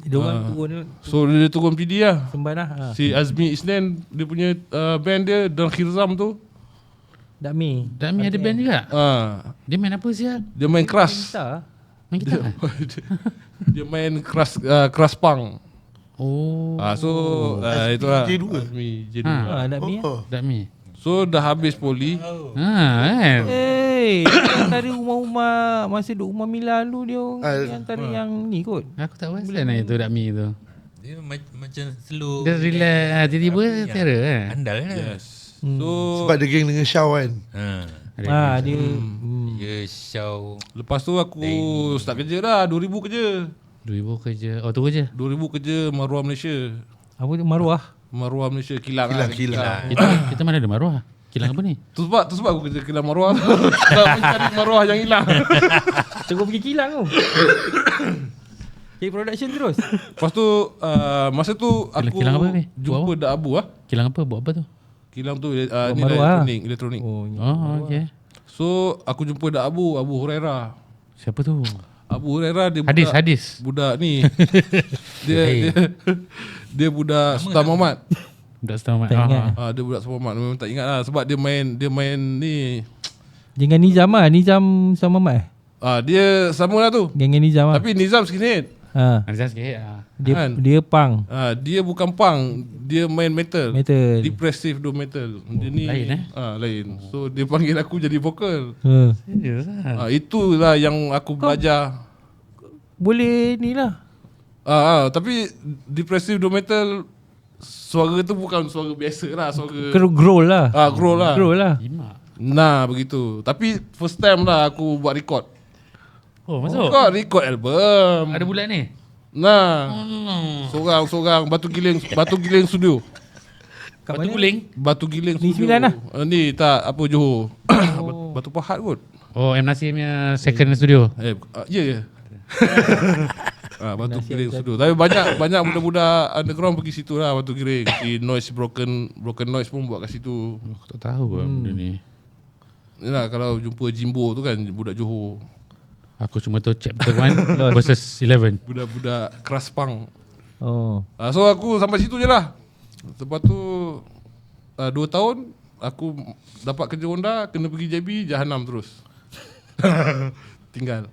Dia orang turun So dia turun PD lah. semban lah. Si Azmi Isnan dia punya band dia Dan Khirzam tu. Dakmi. Dami ada band juga. Dia main apa sial? Dia main keras. Gitar. Main gitar. Dia main keras punk. Oh. So itulah J2. Azmi J2. Dakmi. Dami. So dah habis poli. Kan. Antara rumah-rumah masa duduk rumah Mila dulu dia antara yang ni kot. Aku tak perasan lah itu Dami tu. dia macam slow. Dia relax tiba-tiba tiara kan. Andal kan. Yes. So Sebab dia geng dengan Shaw kan. Dia Dia show. lepas tu aku start kerja dah 2000 kerja. 2000 kerja. Oh tu kerja. 2000 kerja Maruah Malaysia. apa tu Maruah. Maruah Malaysia Kilang. Kilang. Kita mana ada maruah? Kilang apa ni? Tu sebab aku kerja Kilang Maruah. Nak mencari maruah yang hilang. Terus pergi kilang tu. Jadi production terus. Lepas tu masa tu aku Kilang apa ni? jumpa Dak Abu lah. Kilang apa? Buat apa tu? Kilang tu ni maruah. elektronik. Oh, Oh, okey. So aku jumpa Dak Abu Hurairah. Siapa tu? Abu Hurairah dia budak, Hadis. budak ni. dia budak Sultan Muhammad. Budak setamat. Tak ingat. Dia budak Sultan Muhammad. Memang tak ingat lah sebab dia main ni. Dengan Nizam lah. Nizam sama Mat. Dia sama lah tu. Geng Nizam lah. Tapi Nizam skinhead. Ada sikit. Dia kan? dia pang. Dia bukan punk, dia main metal. Metal. Depressive do metal. Dia ni lain, lain. So dia panggil aku jadi vokal. Serius lah. Itulah yang aku belajar. Boleh ni lah. Tapi depressive do metal suara tu bukan suara biasa lah, suara Growl lah. growl lah. Growl lah. Nah, begitu. Tapi first time lah aku buat record. Oh, masuk. Record album. Ada bulan ni? Nah. Sorang Batu Giling studio. Kat Batu mana? Guling. Batu Giling Ni studio. 9 lah? Ni tak apa Johor. Batu Pahat kot. Oh, M. Nasir punya second studio. Ya. Batu Giling studio. Tapi banyak budak-budak underground pergi situ lah Batu Giling. Si Noise Broken Noise pun buat kat situ. Aku tak tahu lah benda ni. Yalah kalau jumpa Jimbo tu kan budak Johor. Aku cuma tahu chapter 1 versus 11. Budak-budak keras punk. Oh. So aku sampai situ je lah. Lepas tu 2 tahun aku dapat kerja Honda, kena pergi JB, Jahanam terus. Tinggal.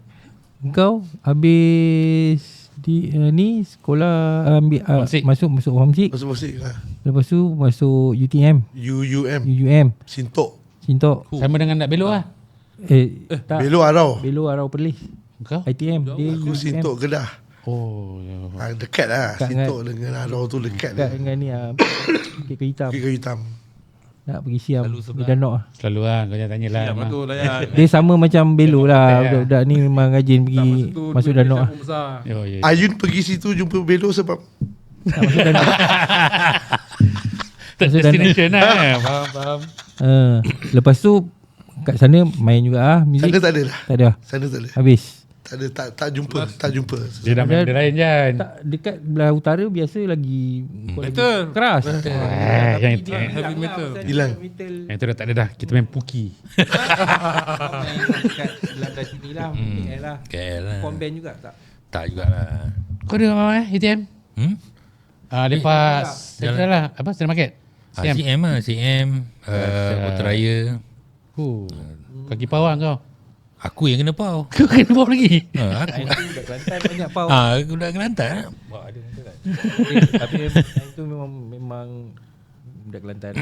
Kau habis di ni sekolah ambil Homesick. masuk Homesick. Masuk musik lah. Lepas tu masuk UTM, UUM, Sintok. Sintok. Sama dengan nak belok lah. Tak. Belo Arau. Belo Arau Perlis. Kau? ITM. Dia Aku UTM. Sintok Kedah. Oh, ya. Dekat lah. Dekat Sintok dengan Arau tu dekat Dekat lah. dengan ni Kek hitam. Kira hitam. Nak pergi Siam. Selalu sebelah. Dia nak. Selalu lah. Kau jangan tanya lah. Ya, betul lah ya. Dia sama macam Belo lah. Ya. Budak-budak ni memang rajin pergi masuk Danok lah. Oh, ya. Ayun pergi situ jumpa Belo sebab Tak masuk Danok. Masuk Destination lah. Faham. Lepas tu kat sana main juga muzik. sana tak ada lah. Tak ada. Sana tak ada. Habis. Tak ada, tak jumpa. Dia dah main benda lain Jan. Tak, dekat belah utara biasa lagi Metal. keras. Yang Heavy metal. Hilang. yang tu dah tak ada dah. Kita main Puki. Dekat belah sini lah, KL lah. KL lah. Form band juga tak? Tak jugalah. Kau ada ATM? Lepas Jalan. lah. Apa? Sedia market? CM lah. CM. Putraya. Kaki pawang kau. Aku yang kena pau. Kau kena bawa lagi. Aku. Dekat Kelantan banyak pau. Aku dah Kelantan. Tapi itu memang budak Kelantan.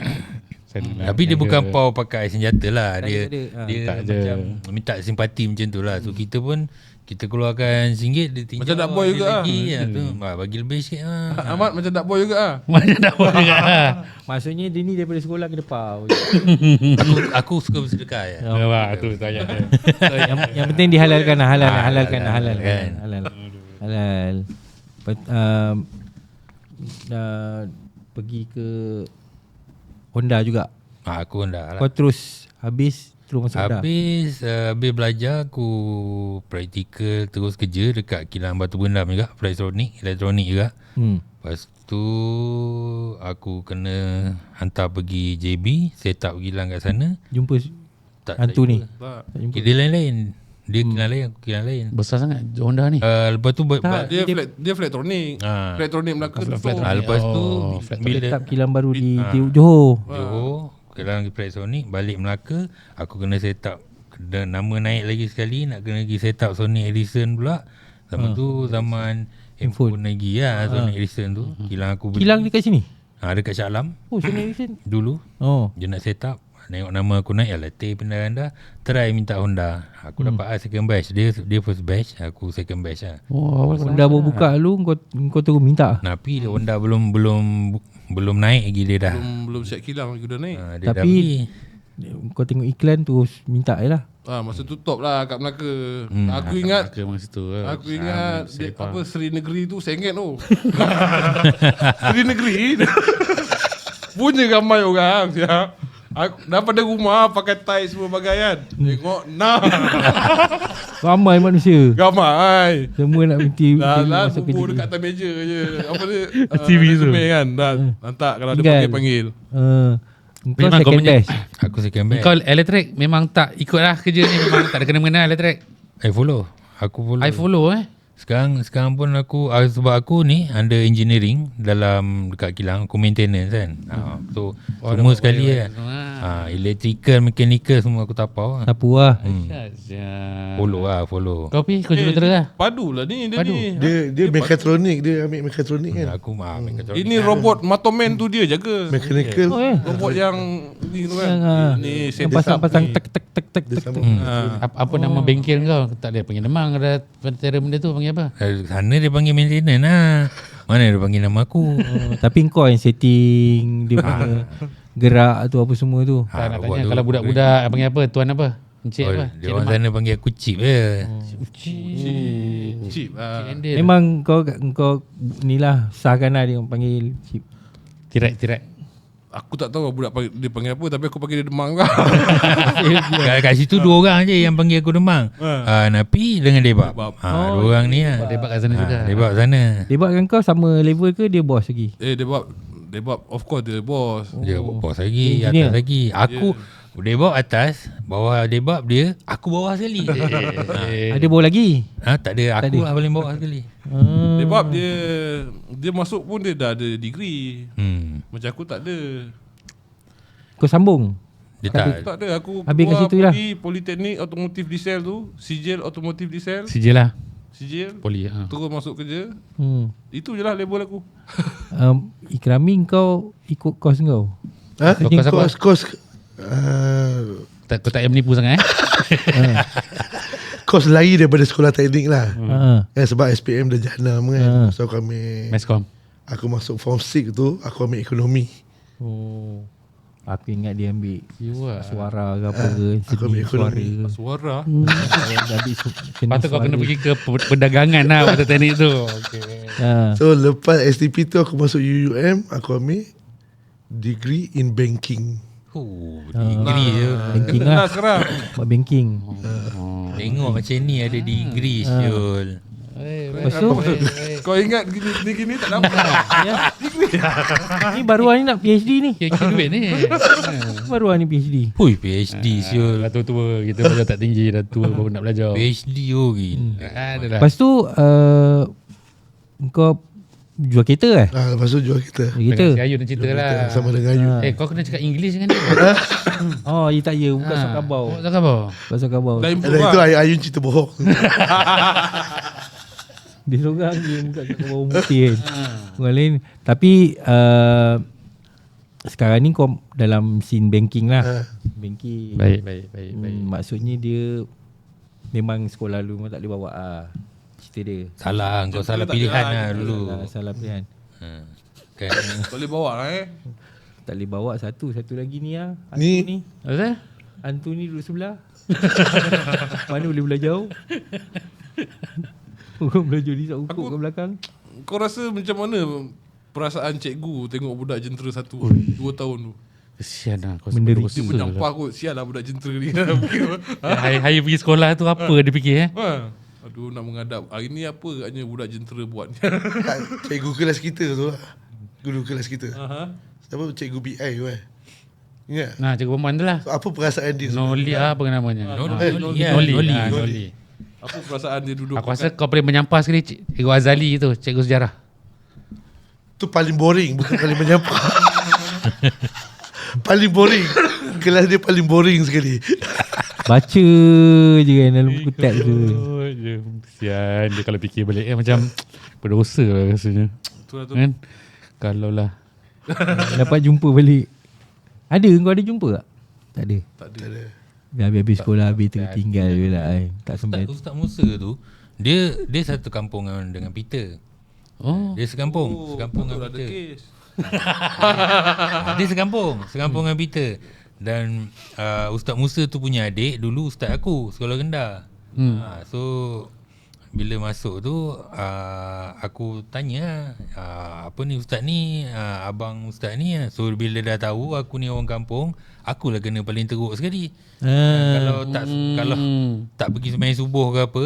Tapi dia bukan pau pakai senjata lah. Dia ada. dia Tak ada. macam minta simpati macam tu lah. So kita pun kita keluarkan RM1 dia tinjau. Macam Dark Boy dia juga lagi, tu. Bagi lebih sikit lah. Ahmad macam Dark Boy juga ah. Macam dah bawa juga lah. Maksudnya dia ni daripada sekolah kena pau. Aku suka bersedekah ya. Wah, tu ayat dia. So, yang penting dihalalkan lah, halal. Pergi ke Honda juga. Aku dah lah. Kau terus masuk Honda. Habis belajar aku praktikal terus kerja dekat kilang batu bendam juga, elektronik juga. Lepas tu aku kena hantar pergi JB, set up kilang kat sana. Jumpa Tak hantu ni. Tak. Tak jumpa. Dia lain-lain. Dia kilang lain, aku kilang lain. Besar sangat Honda ni. Lepas tu Dia flat-tronic. Flat-tronic Melaka tutup. lepas tu bila Set up kilang baru di Johor. Johor kilang elektronik balik Melaka, aku kena set up nama naik lagi sekali, nak kena pergi set up Sony Ericsson pula. Zaman tu zaman handphone lagi lah, Sony Ericsson tu. Kilang aku beli. Kilang dekat sini? Dekat Shah Alam Oh, Sony Ericsson. dulu. Oh. Dia nak set up, tengok nama aku naik, latih pindah anda, try minta Honda. Aku dapat second batch, dia first batch, aku second batch lah. Oh, Honda baru buka dulu, kau terus minta. Tapi Honda belum naik lagi dia dah. Belum siap kilang lagi dah naik. Dia dah Tapi beli. kau tengok iklan terus minta je lah. Masa tu top lah kat Melaka. Aku ingat ke masa tu. Aku ingat Seri Negeri tu RM1 tu. Seri Negeri. Punya ramai orang ya. Aku daripada rumah pakai tie semua bagai kan. Tengok Ramai manusia. ramai. Semua nak minti Dah masuk bubur kerja. dekat atas meja je. Apa dia? TV tu. resume kan. Dah hantar kalau dia Tinggal. panggil. Kau Memang kau second punya- best. Aku second batch. Kau elektrik memang tak ikut lah kerja ni. Memang tak ada kena-mengena elektrik. Follow. Aku follow. I follow Sekarang pun aku sebab aku ni under engineering dalam dekat kilang, aku maintenance kan. So semua sekali kan. Electrical, mechanical semua aku tapau lah. Sapu lah. Follow. Kau pergi, kau juga terus lah. Padu lah ni dia ni. Dia mekatronik, dia ambil mekatronik kan. Aku mechanical. Ini robot Matoman tu dia jaga. Mechanical. Robot yang ni tu kan. Ni Yang set up pasang-pasang ni. tek tek tek tek tek. Apa nama bengkel kau? Tak ada panggil Demang. Ada tera benda tu panggil apa? Sana dia panggil maintenance lah. Mana dia panggil nama aku. Tapi kau yang setting dia punya gerak tu apa semua tu. Tak nak robot tanya. tu. Kalau budak-budak panggil apa? Tuan apa? Encik apa? Dia orang sana panggil aku chip je. Chip lah. Memang kau ni lah sahkan lah dia panggil chip. Tirai. Aku tak tahu budak dia panggil apa, tapi aku panggil dia Demang lah. Kat situ 2 orang je yang panggil aku Demang. Napi dengan Debab. 2 orang ni lah. Debat kat sana juga. Debab sana. Debat kan kau sama level ke dia bos lagi? Debab of course dia bos. Dia bos lagi, Engineer. atas lagi. Aku Debab atas, bawah Debab dia, aku bawah sekali. Ada bos lagi? Tak ada, Tak aku ada. lah paling bawah sekali. Debab dia masuk pun dia dah ada degree. Macam aku tak ada. Kau sambung? Dia tak. Tak ada. Aku Habis kat keluar situ lah. pergi Politeknik Automotive Diesel tu, Sijil Automotive Diesel, Sijil lah. Sijil. Poli. Terus masuk kerja. Itu je lah label aku. Ikrami kau ikut kos kau? Kos apa? Kos Kau tak payah menipu sangat kos lain daripada sekolah teknik lah. Ha. Sebab SPM dah jahanam kan. So Meskom. aku masuk form 6 tu, aku ambil ekonomi. Oh. Aku ingat dia ambil lah. suara ke apa ke, Aku ambil seni suara. ekonomi. Suara. Patut kau kena pergi ke perdagangan lah waktu teknik tu. Ha. So lepas STP tu aku masuk UUM, aku ambil degree in banking. Degree je. Banking Nah lah. sekarang Buat banking. Tengok macam ni ada degree Syul. Lepas tu kau ingat gini tak dapat. ni baruan ni nak PhD ni. Kira duit ni. Baruan ni PhD. Hui PhD Syul. Dah tua-tua. Kita belajar tak tinggi. Dah tua baru nak belajar. PhD gila. Adalah. Lepas tu kau jual kereta Lepas tu jual kita. Jual kereta. Si Ayu nak cerita lah. Sama dengan Ayu. Kau kena cakap English dengan dia. Oh, ya tak ya, bukan sok kabau. Tak khabar. Bukan sok kabau. Dah Dan improve itu lah. Ayu cerita bohong. Dia seorang dia buka kat bawah putih kan. Orang lain. Tapi sekarang ni kau dalam scene banking lah. Banking. Baik. Maksudnya dia memang sekolah dulu memang tak boleh bawa cerita dia. Salah kau salah pilihan lah dulu. Salah pilihan. Kan. Tak boleh bawa lah Tak boleh bawa satu lagi ni lah. Ni- Apa? Hantu ni duduk sebelah. Mana boleh belah jauh. Orang belajar di ukur kat belakang. Kau rasa macam mana perasaan cikgu tengok budak jentera 2 tahun tu? Kesian lah. Kau Benda berdosa Dia lah. menyampah kot. Sial lah budak jentera ni. Hari pergi sekolah tu apa dia fikir Aduh nak menghadap. Hari ni apa agaknya budak jentera buat. Cikgu kelas kita tu lah. Guru kelas kita. Siapa cikgu BI tu Ingat? Nah, cikgu perempuan tu lah. So, apa perasaan dia? Noli apa namanya? Noli. Noli. Apa perasaan dia duduk Aku rasa kau boleh menyampah sekali Cikgu Azali tu, cikgu sejarah. Tu paling boring, bukan paling menyampah. Paling boring. Kelas dia paling boring sekali. Baca je kan dalam buku teks tu. Kesian dia kalau fikir balik macam berdosa lah rasanya. tu lah tu. Kan? Kalau lah. Dapat jumpa balik. Ada kau ada jumpa tak? Tak ada. Tak ada. Habis sekolah habis tertinggal je lah kan. Tak sempat. Ustaz Musa tu dia satu kampung dengan Peter. Oh. Dia sekampung dengan Ada Peter. kes. Dia sekampung dengan Peter. Dan Ustaz Musa tu punya adik dulu ustaz aku sekolah rendah. So bila masuk tu aku tanya apa ni ustaz ni, abang ustaz ni. So bila dah tahu aku ni orang kampung, akulah kena paling teruk sekali. Kalau tak pergi sembahyang subuh ke apa,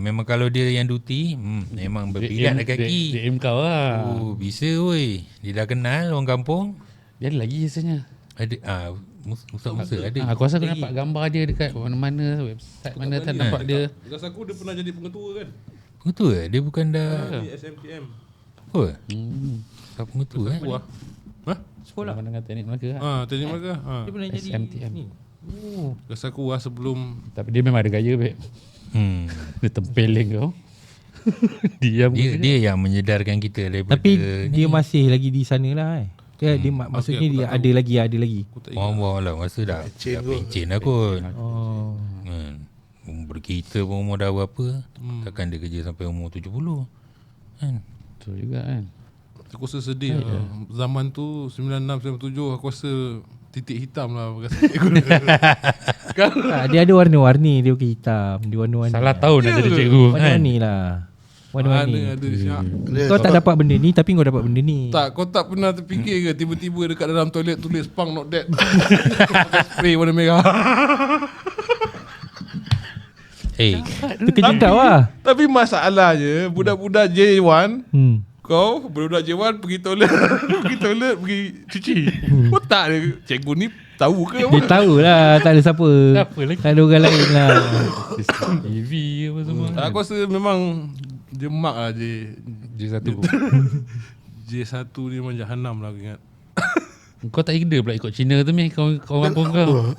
memang kalau dia yang duty, memang berpilat dah kaki. DM kau lah. Oh, bisa woi. Dia dah kenal orang kampung. Dia ada lagi rasanya. Ada Ustaz Musa ada. Aku rasa aku nampak gambar dia dekat mana-mana website mana tak nampak dia. Rasa aku dia pernah jadi pengetua kan. Pengetua dia bukan dah. Di SMTM. Oh. Tak pengetua Wah. Sekolah. Mana dengan teknik Melaka. Teknik Melaka. Dia pernah jadi SMTM. ni. Oh. Rasa aku sebelum Tapi dia memang ada gaya babe. Dia tempeleng kau. Diam. Dia yang menyedarkan kita daripada Tapi dia masih lagi di sana lah dia maksudnya aku dia tak ada lagi. aku tak ingat. Orang lah masa dah Pencen kot. pencen lah kot. Oh. Berkita pun umur dah berapa. Takkan dia kerja sampai umur 70 kan. Betul juga kan. Aku rasa sedih lah. Zaman tu 96, 97 aku rasa titik hitam lah. Dia ada warna-warni, dia pakai hitam, dia warna-warni. Salah tahun nak jadi cikgu kan. Warna-warni lah. Warna-warni. Ada siap. Kau tak dapat benda ni tapi kau dapat benda ni. Tak, kau tak pernah terfikir ke tiba-tiba dekat dalam toilet tulis punk not dead. Pakai spray warna merah. Terkejut kau lah. Tapi masalahnya budak-budak J1 kau budak-budak J1 pergi toilet pergi cuci. Kau tak ada cikgu ni tahu ke Dia tahu lah tak ada siapa. Siapa lagi? Tak ada orang lain lah. TV apa semua. Aku rasa memang dia mak lah J1. J1 ni memang jahanam lah aku ingat. Kau tak kena pula ikut Cina tu meh kau kampung kau.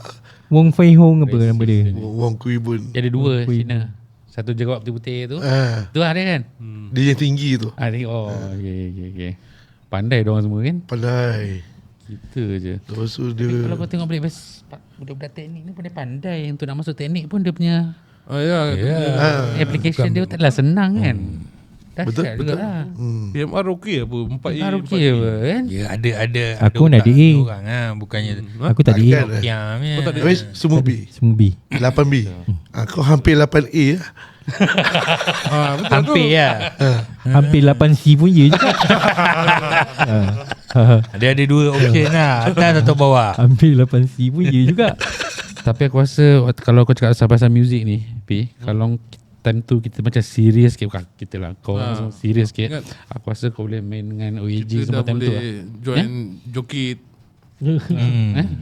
Wong Fei Hong apa nama dia? Wong Kui Bun. Dia ada dua Cina. Satu jawab putih-putih tu. Tu lah dia kan. Dia yang tinggi tu. Tengok. Oh, okay. Pandai diorang semua kan. Pandai. Kita je. Lepas tu dia Kalau kau tengok balik budak-budak teknik ni pandai. Untuk nak masuk teknik pun dia punya application dia taklah senang kan. Dahsyat juga lah. PMR okey apa 4A. Okey apa kan. Ya ada Aku nak otak DA. orang lah, bukannya Aku tak ada. Kan? kiam Kau tak ya. ada Habis semua B Semua B. 8B Kau hampir 8A lah. Betul tu. Hampir lah. Hampir 8C pun ya juga. Dia ada dua option lah, atas atau bawah. Hampir 8C pun ya juga. Tapi aku rasa kalau kau cakap pasal muzik ni, kalau time tu kita macam serius sikit, bukan kita lah, kau serius sikit, Ingat. aku rasa kau boleh main dengan OAG Kita dah semua time tu lah. boleh join joki.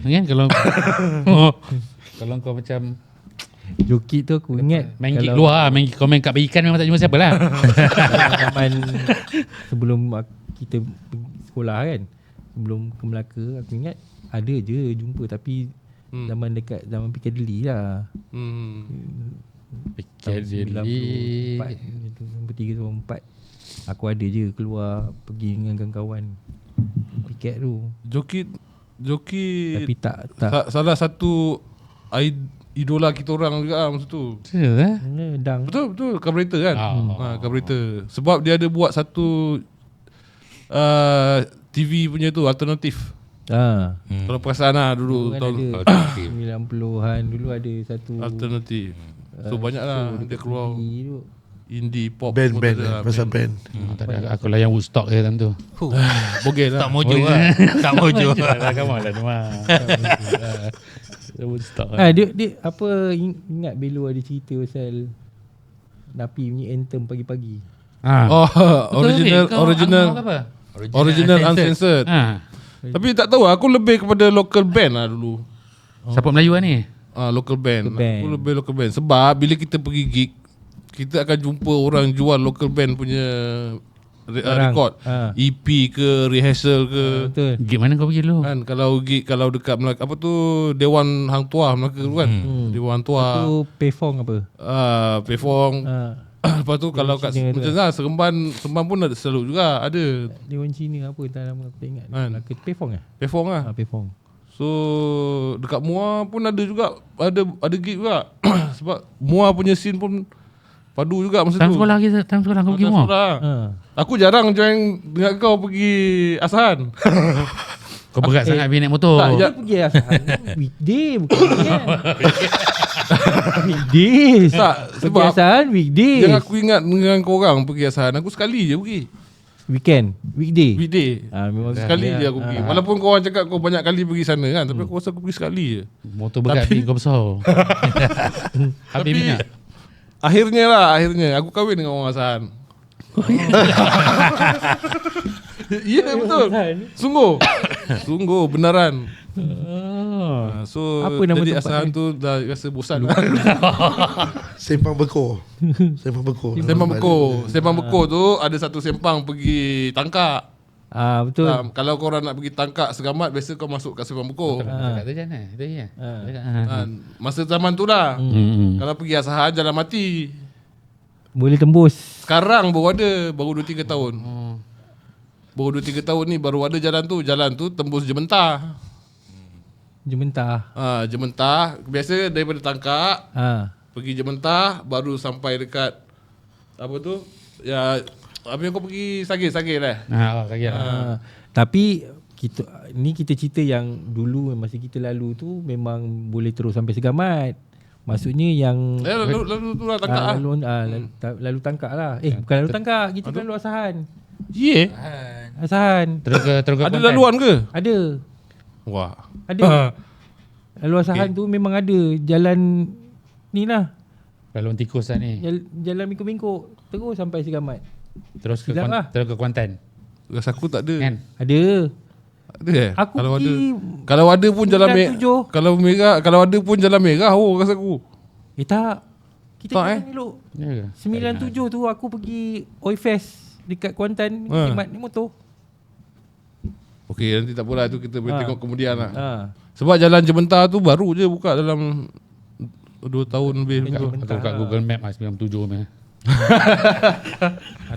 Kan kalau kalau kau macam Joki tu aku ingat main gig luar, kau main kat ikan memang tak jumpa siapa lah. zaman sebelum kita pergi sekolah kan, sebelum ke Melaka, aku ingat ada je jumpa, tapi zaman dekat zaman Piccadilly lah. Piccadilly 93-94 aku ada je keluar pergi dengan kawan-kawan piket tu, Joki tapi tak salah satu idola kita orang juga lah masa tu. Serius dang. Betul Carburetor kan. Carburetor. Sebab dia ada buat satu TV punya tu alternatif. Kalau perasan lah dulu Kan tahun ada 90-an dulu ada satu alternatif. So banyak lah dia keluar TV tu. indie pop. Band semua ada lah, pasal band. Tak ada, aku layan Woodstock je time tu. Bogel lah. Tak mojo lah. Tak mojo. Come on lah Numa. Woodstock lah. Dia apa ingat Belo ada cerita pasal Napi punya anthem pagi-pagi. Original uncensored. Tapi tak tahu aku lebih kepada local band lah dulu. Siapa Melayu lah ni? Local band. Local band. Aku lebih local band. Sebab bila kita pergi gig, kita akan jumpa orang jual local band punya record. EP ke, rehearsal ke. Betul. Gig mana kau pergi dulu? Kan kalau gig, kalau dekat Melaka, apa tu, Dewan Hang Tuah Melaka tu kan. Dewan Hang Tuah. Tu Payphone apa? Pefong. Lepas tu kalau kat Cina tu macam lah, Seremban pun ada selalu juga ada. Dewan Cina apa tak nama aku tak ingat. Kan. Payphone Pefong lah. Payphone. So dekat Muar pun ada juga, ada gig juga. Sebab Muar punya scene pun padu juga masa Time tu. sekolah kau pergi Time Muar? sekolah. Aku jarang join dengan kau pergi Asahan. Kau berat sangat pergi naik motor. Tak, Dia pergi Asahan weekday bukan weekend. Weekdays. Tak, Pergi sebab Asahan weekdays. yang aku ingat dengan korang pergi Asahan, aku sekali je pergi. Weekend, weekday. Weekday. Memang Sekali je aku pergi. Walaupun kau orang cakap kau banyak kali pergi sana kan, tapi aku rasa aku pergi sekali je. Motor berat pergi kau besar. Habis Tapi minyak. akhirnya aku kahwin dengan orang Asahan. Ya betul. Sungguh benaran. So Apa nama jadi tempat Asahan ni? tu dah rasa bosan. Sempang Beko. Sempang Beko. Sempang Beko tu ada satu sempang pergi Tangkak. Betul. Kalau korang nak pergi Tangkak Segamat, biasa kau masuk kat Sempang Beko. Dekat tu jangan. Itu ya. Masa zaman tu lah. Kalau pergi Asahan Jalan Mati. Boleh tembus. Sekarang baru 2-3 tahun. Baru 2-3 tahun ni baru ada jalan tu tembus Jementah. Jementah. Biasa daripada Tangkak pergi Jementah, baru sampai dekat apa tu? Ya, apa yang kau pergi Sagir lah. Kaki lah. Tapi kita cerita yang dulu masa kita lalu tu memang boleh terus sampai Segamat. Maksudnya yang Lalu tu lah Tangkak lalu Tangkak lah. Bukan lalu Tangkak, kita kan lalu Asahan. Asahan. Terus ke Ada Kuantan. laluan ke? Ada. Wah. Ada. Lalu Asahan tu memang ada jalan ni lah. Laluan tikus lah ni. Jalan mingkuk-mingkuk terus sampai Segamat. Terus ke Silap lah. Terus ke Kuantan. Rasa aku tak ada. Kan? Ada. Ada Aku kalau ada. pergi Kalau ada pun jalan merah. 97. Kalau ada pun jalan merah, rasa aku. Tak. Kita Tak, jalan elok. Ya ke? 97 tu aku pergi Oi Fest dekat Kuantan, khidmat ni motor. Okey, nanti tak apalah, tu kita boleh tengok kemudian lah. Ha. Sebab jalan Jementah tu baru je buka dalam 2 tahun lebih. Jalan Aku kat Google Map 97 meh.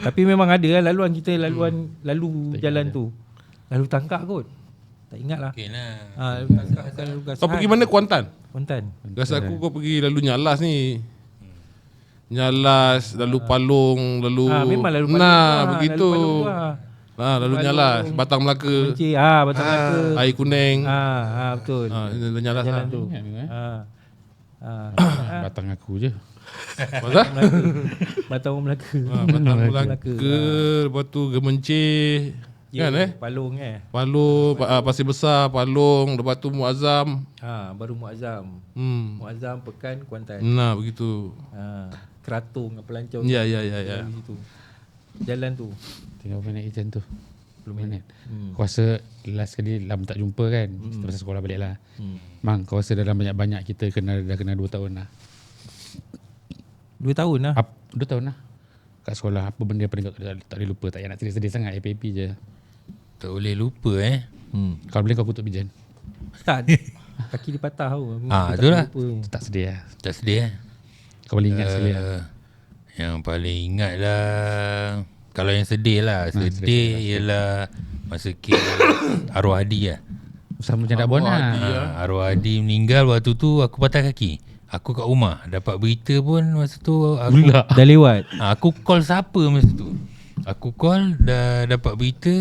Tapi memang ada lah laluan kita, lalu jalan tu. Lalu Tangkak kot. Tak ingat lah. Okay lah. Lalu Tangkak, lalu Gasahan. Kau pergi mana? Kuantan? Kuantan. Rasa aku kau pergi lalu Nyalas ni. Nyalas, lalu Palung, lalu Memang lalu Palung. Nah, begitu. Lalu Palung lah. Lalu Palung. Nyalas, Batang Melaka, Mencik, Batang Melaka. Air Kuning. Betul. Ini Nyalas Jalan lah. tu. Ingat ni, Ha. Batang aku je. Pasal? Batang orang Melaka. Batang Melaka. Melaka, lepas tu Gemencih, Ya, kan Palung Palung, Pasir Besar, Palung, lepas tu Muazzam. Baru Muazzam. Muazzam, Pekan, Kuantan. Nah, begitu. Keratung, Pelancong. Ya. Di situ. Jalan tu. Tengok minit ejen tu 10 minit. Kau Hmm. rasa last kali lama tak jumpa kan, pasal sekolah balik lah. Mang, kau rasa dalam banyak-banyak kita dah kena 2 tahun lah. 2 tahun lah. 2 tahun lah kat sekolah. Apa benda paling tak boleh lupa? Tak payah nak sedih-sedih sangat, APP je. Tak boleh lupa Kalau boleh kau kutuk Bijan. Tak. Kaki dia patah tau. tu lah. Tak sedih lah. Tak sedih Kau boleh ingat sekali lah. Yang paling ingat lah, kalau yang sedih lah, sedih ialah masa arwah Hadi lah. Sama macam Dak Bon lah. Arwah Hadi meninggal waktu tu aku patah kaki. Aku kat rumah dapat berita pun masa tu aku Dah lewat. aku call siapa masa tu? Aku call dah dapat berita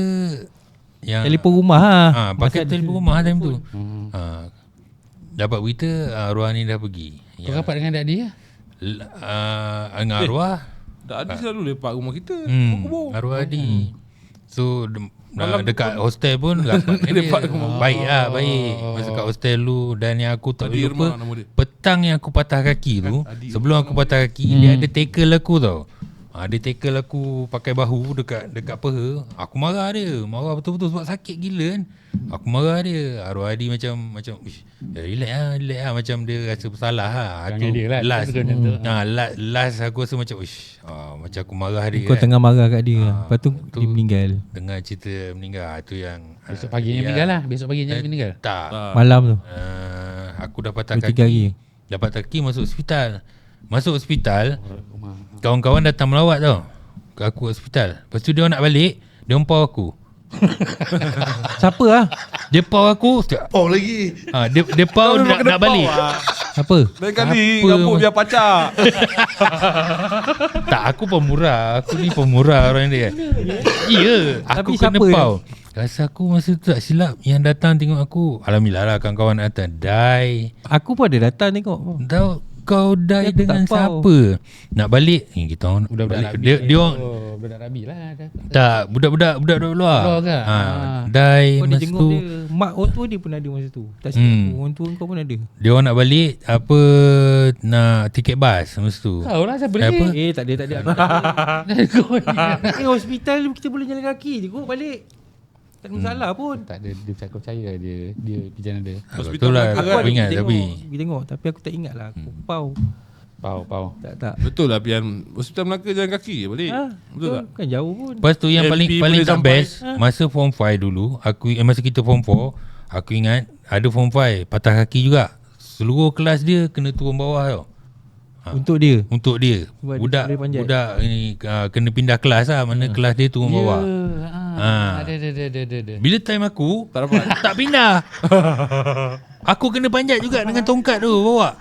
yang Telefon rumah lah. pakai telefon rumah time tu. Dapat berita arwah ni dah pergi. Kau rapat dengan Dak Di lah? Dengan arwah Dak Adi selalu lepak rumah kita. arwah Hadi. So dekat hostel pun rapat dengan dia. Baik lah, baik. Masa kat hostel lu. Dan yang aku tak boleh lupa, Irma nama dia. petang yang aku patah kaki tu, sebelum aku patah kaki, dia ada tackle aku tau. Dia tackle aku pakai bahu dekat peha. Aku marah dia. Marah betul-betul sebab sakit gila kan. Aku marah dia. Arwah Hadi macam relax lah. Macam dia rasa bersalah lah. Jangan dia lah. Last aku rasa macam macam aku marah dia Kau kan. tengah marah kat dia. Lepas tu tu dia meninggal. Dengar cerita meninggal tu yang Besok paginya meninggal lah. Besok paginya meninggal. Tak. Malam tu. Aku dah patah 3 kaki. hari. Dah patah kaki masuk hospital. Masuk hospital, kawan-kawan datang melawat tau ke aku hospital. Lepas tu dia nak balik, dia empau aku. Siapa lah? Dia pau aku. Pau lagi. Dia pau nak balik. Apa? Lain kali Apa rambut biar pacak. Tak, aku pemurah. Aku ni pemurah orang dia. Ya, aku Tapi kena siapa pau. Rasa aku masa tu tak silap yang datang tengok aku. Alhamdulillah lah kawan-kawan datang. Dai. Aku pun ada datang tengok. Tahu kau dai Aku dengan tak pau. siapa? Nak balik? Kita orang Budak-budak balik. Rabi. Dia orang Budak Rabi lah. tak, budak-budak Luar luar. ke? Dai Kau dia masa jenguk tu dia. Mak orang tua dia pun ada masa tu. Tak silap aku. Orang tua kau pun ada. dia orang nak balik apa nak tiket bas masa tu. Tahu lah siapa Apa? dia. Tak ada. Hospital kita boleh jalan kaki je kot balik. Tak ada masalah pun. Tak ada. Dia cakap percaya dia Bijan ada. Betul lah, Aku aku ada ingat pergi tapi pergi tengok. Tapi aku tak ingat lah. Aku pau. Pau. Tak. Betul lah Pian. Hospital Melaka jalan kaki je balik. Betul tak? Kan jauh pun. lepas tu yang MP paling boleh tak sampai. best masa form 5 dulu, masa kita form 4, aku ingat ada form 5 patah kaki juga. Seluruh kelas dia kena turun bawah tau. Untuk dia. Untuk dia. Sebab dia Budak tak boleh panjat. budak ni kena pindah kelas lah, mana kelas dia turun bawah. Ada. Bila time aku tak dapat tak pindah. Aku kena panjat juga dengan tongkat tu bawa.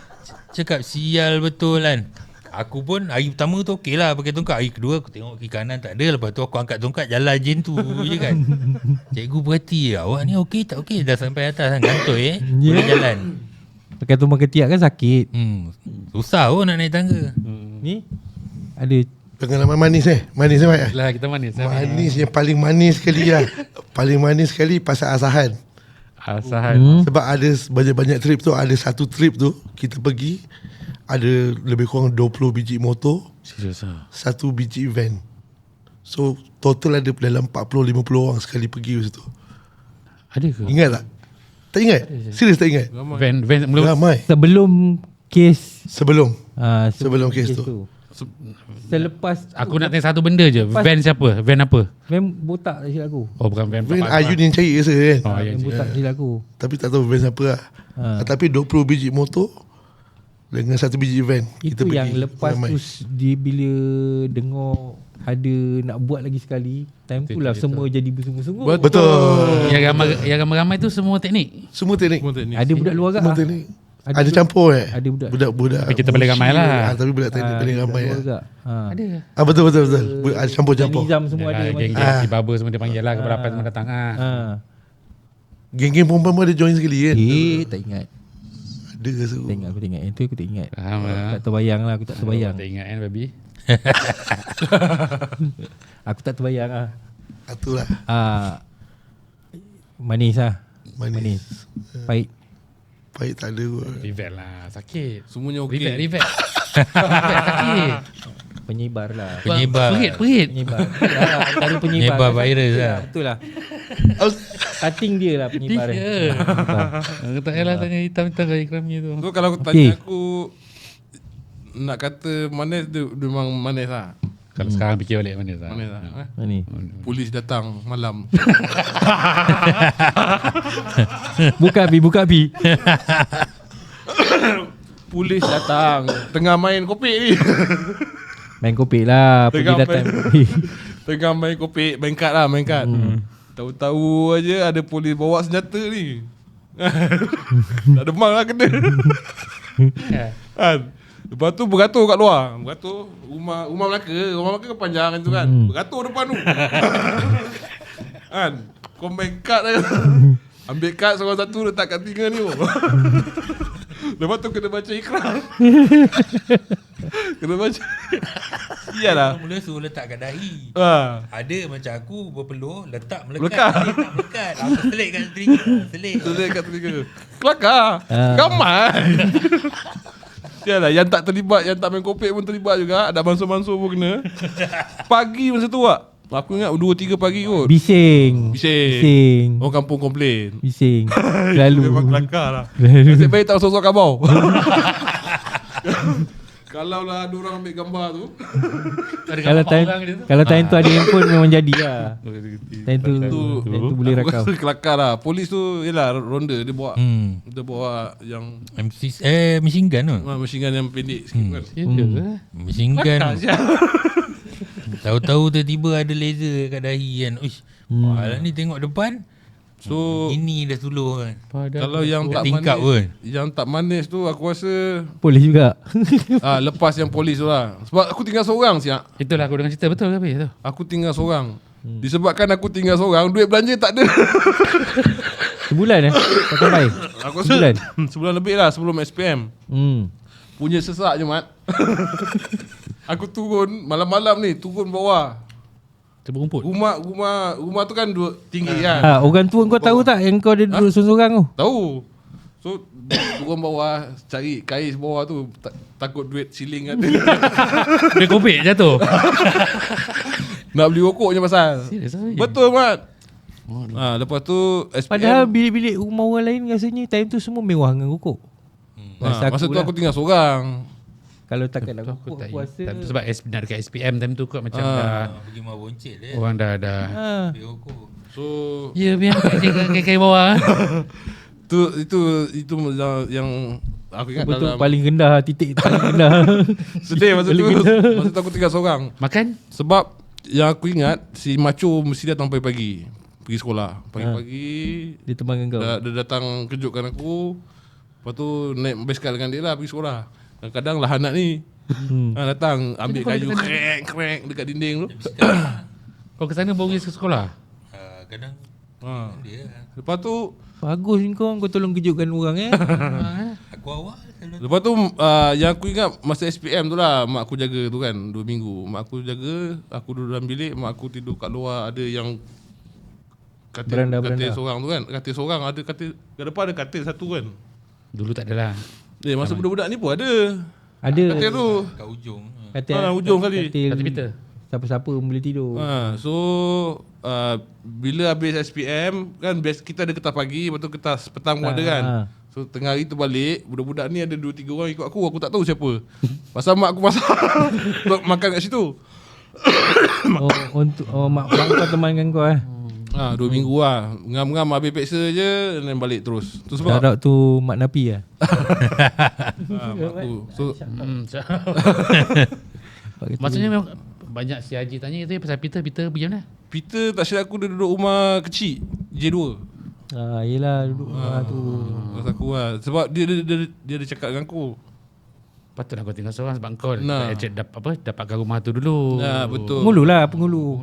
Cakap sial betul kan. Aku pun hari pertama tu okey lah pakai tongkat. Hari kedua aku tengok kiri kanan tak ada. Lepas tu aku angkat tongkat jalan je tu je kan. Cikgu berhati, awak ni okey tak okey? Dah sampai atas kan, kantoi boleh jalan. Pakai tumbang ketiak kan sakit. Susah pun nak naik tangga. Ni ada Pengalaman manis Manis Mat. Lah kita manis. Manis yang paling manis sekali lah. Paling manis sekali pasal Asahan. Asahan. Sebab ada banyak-banyak trip tu. Ada satu trip tu kita pergi, ada lebih kurang 20 biji motor, Serius lah. 1 biji van. So total ada dalam 40-50 orang sekali pergi masa tu. Ada ke? Ingat tak? Tak ingat? Serius tak ingat? Van mula Ramai. sebelum kes Sebelum kes tu. Selepas aku nak tanya satu benda je. Van siapa? Van apa? Van botak tak silap aku. Oh bukan van. Van Ayun yang cari rasa kan. Oh ya. Van botak tak silap aku. Tapi tak tahu van siapa lah. Tapi 20 biji motor dengan 1 biji van. Itu yang pergi lepas ramai. tu dia bila dengar ada nak buat lagi sekali, time tu lah semua jadi bersungguh-sungguh. Betul. Yang ramai-ramai tu semua teknik. Semua teknik. Ada budak luar Semua agak. teknik. Ada campur Ada budak. Budak-budak. Tapi kita paling ramai lah. Tapi budak teknik paling ramai lah. Agak. Ada. Betul. Ada campur-campur. Nizam semua ada. Geng-geng si Baba semua dia panggil lah. Keberapa semua datang ah. Geng-geng perempuan pun ada join sekali kan. Tak ingat. Ada so. Aku tengok yang tu aku tak ingat. Faham lah. Tak terbayang lah, aku tak terbayang. Tak ingat kan babi? Aku tak terbayang lah. Itulah. Manis lah. Manis. Pahit. Pahit tak ada kot. Rivet lah. Sakit. Semuanya okey. Rivet. Rivet sakit. Penyebar lah. Penyebar. Perit. Penyebar. Antara penyebar. Penyebar virus lah. Betul lah. Cutting dia lah penyebar dia. Dia. Aku tak payahlah tanya hitam-hitam dari keramnya tu. So kalau aku tanya aku nak kata manis, dia memang manis lah. Kalau sekarang fikir balik mana tak? Manis lah. Ni. Polis datang malam. Buka api. Polis datang tengah main kopik ni. Main kopik lah. Pergi Tengah datang. Tengah main kopik, main kad lah, main kad. Tahu-tahu aja ada polis bawa senjata ni. Tak demam lah kena. Kan? Lepas tu beratur kat luar. Beratur rumah Melaka kan panjang tu kan. Beratur depan tu. Kan? Kau main kad lah. Ambil kad seorang satu letak kat telinga ni. Lepas tu kena baca ikrar. Kena baca. Iyalah. Mula suruh letak kat dahi. Ada macam aku berpeluh letak melekat. Tak melekat. Aku selit kat telinga. Selit kat telinga. Kelakar. Ramai. Yalah, yang tak terlibat, yang tak main kopek pun terlibat juga. Ada mansur-mansur pun kena. Pagi masa tu aku ingat 2-3 pagi kot. Bising. Orang kampung komplain. Bising. Lalu. Memang kelakar lah. Nasib baik tak masuk-masuk kabau. Kalau lah ada orang ambil gambar tu. Kalau time tu ada handphone memang jadi lah. Time tu boleh Aku rakam. rasa kelakar lah. Polis tu yelah ronda. Dia bawa yang machine gun tu. machine gun yang pendek sikit kan. Machine gun. Tahu-tahu tiba-tiba ada laser kat dahi kan. Uish. Alah ni tengok depan. So Ini dah suluh kan. kalau yang tak tingkap manis, pun. yang tak manis tu aku rasa Polis juga. lepas yang polis tu lah. Sebab aku tinggal seorang siap. Itulah aku dengar cerita betul ke tu? Aku tinggal seorang. Disebabkan aku tinggal seorang, duit belanja tak ada. Sebulan tak sampai. Aku Sebulan? Sebulan lebih lah sebelum SPM. Punya sesak je Mat. Aku turun malam-malam ni, turun bawah. Cuba rumput. Rumah tu kan tinggi kan. Orang tua kau tahu tak yang kau ada duduk seorang tu? Tahu. So turun bawah, cari kais bawah tu, takut duit siling ada. Dia kopek jatuh. Nak beli rokok je pasal. Serius lah. Betul Mat. Lepas tu SPM. Padahal bilik-bilik rumah orang lain rasanya time tu semua mewah dengan rokok. Masa tu aku tinggal seorang. Kalau takkan nak Aku rokok tak aku rasa time tu sebab nak dekat SPM time tu kot macam dah Pergi rumah boncet dia. orang dah Beli rokok. So ya biar kai bawah. itu yang aku ingat betul dalam paling rendah, titik paling rendah. sedih masa tu. Masa tu aku tinggal seorang. Makan? Sebab yang aku ingat si Macho mesti datang pagi-pagi pergi sekolah. Pagi-pagi Dia temankan kau. dia datang kejutkan aku. Lepas tu naik basikal dengan dia lah pergi sekolah. Kadang-kadang lah anak ni datang ambil kayu krek dekat dinding tu. Kau ke sana baru pergi ke sekolah? Kadang dia. Lepas tu Bagus kau tolong kejutkan orang Aku awal selalu. Lepas tu yang aku ingat masa SPM tu lah, mak aku jaga tu kan 2 minggu. Mak aku jaga, aku duduk dalam bilik, mak aku tidur kat luar. Ada yang katil seorang tu kan. Katil seorang ada katil, kat depan ada katil satu kan. Dulu tak ada lah. Masa budak-budak ni pun ada. Ada Katil tu. Kat ujung. Ujung kali. Katil Peter. Siapa-siapa boleh tidur. So bila habis SPM kan kita ada ketah pagi, lepas tu ketah petang pun ada kan. So tengah hari tu balik, budak-budak ni ada 2-3 orang ikut aku tak tahu siapa. Pasal mak aku masak untuk makan kat situ. Untuk mak kau temankan kau 2 minggu lah. Ngam-ngam habis peksa je dan balik terus. Tu sebab Darab tu Mak Napi mak aku. So Maksudnya memang banyak si Haji tanya itu pasal Peter pergi mana? Peter tak silap aku dia duduk rumah kecil J2. Yelah duduk rumah tu. Pasal aku lah. Sebab dia ada cakap dengan aku. Patutlah kau tinggal seorang sebab kau Nah. dapatkan rumah tu dulu. Ya betul. Penghulu.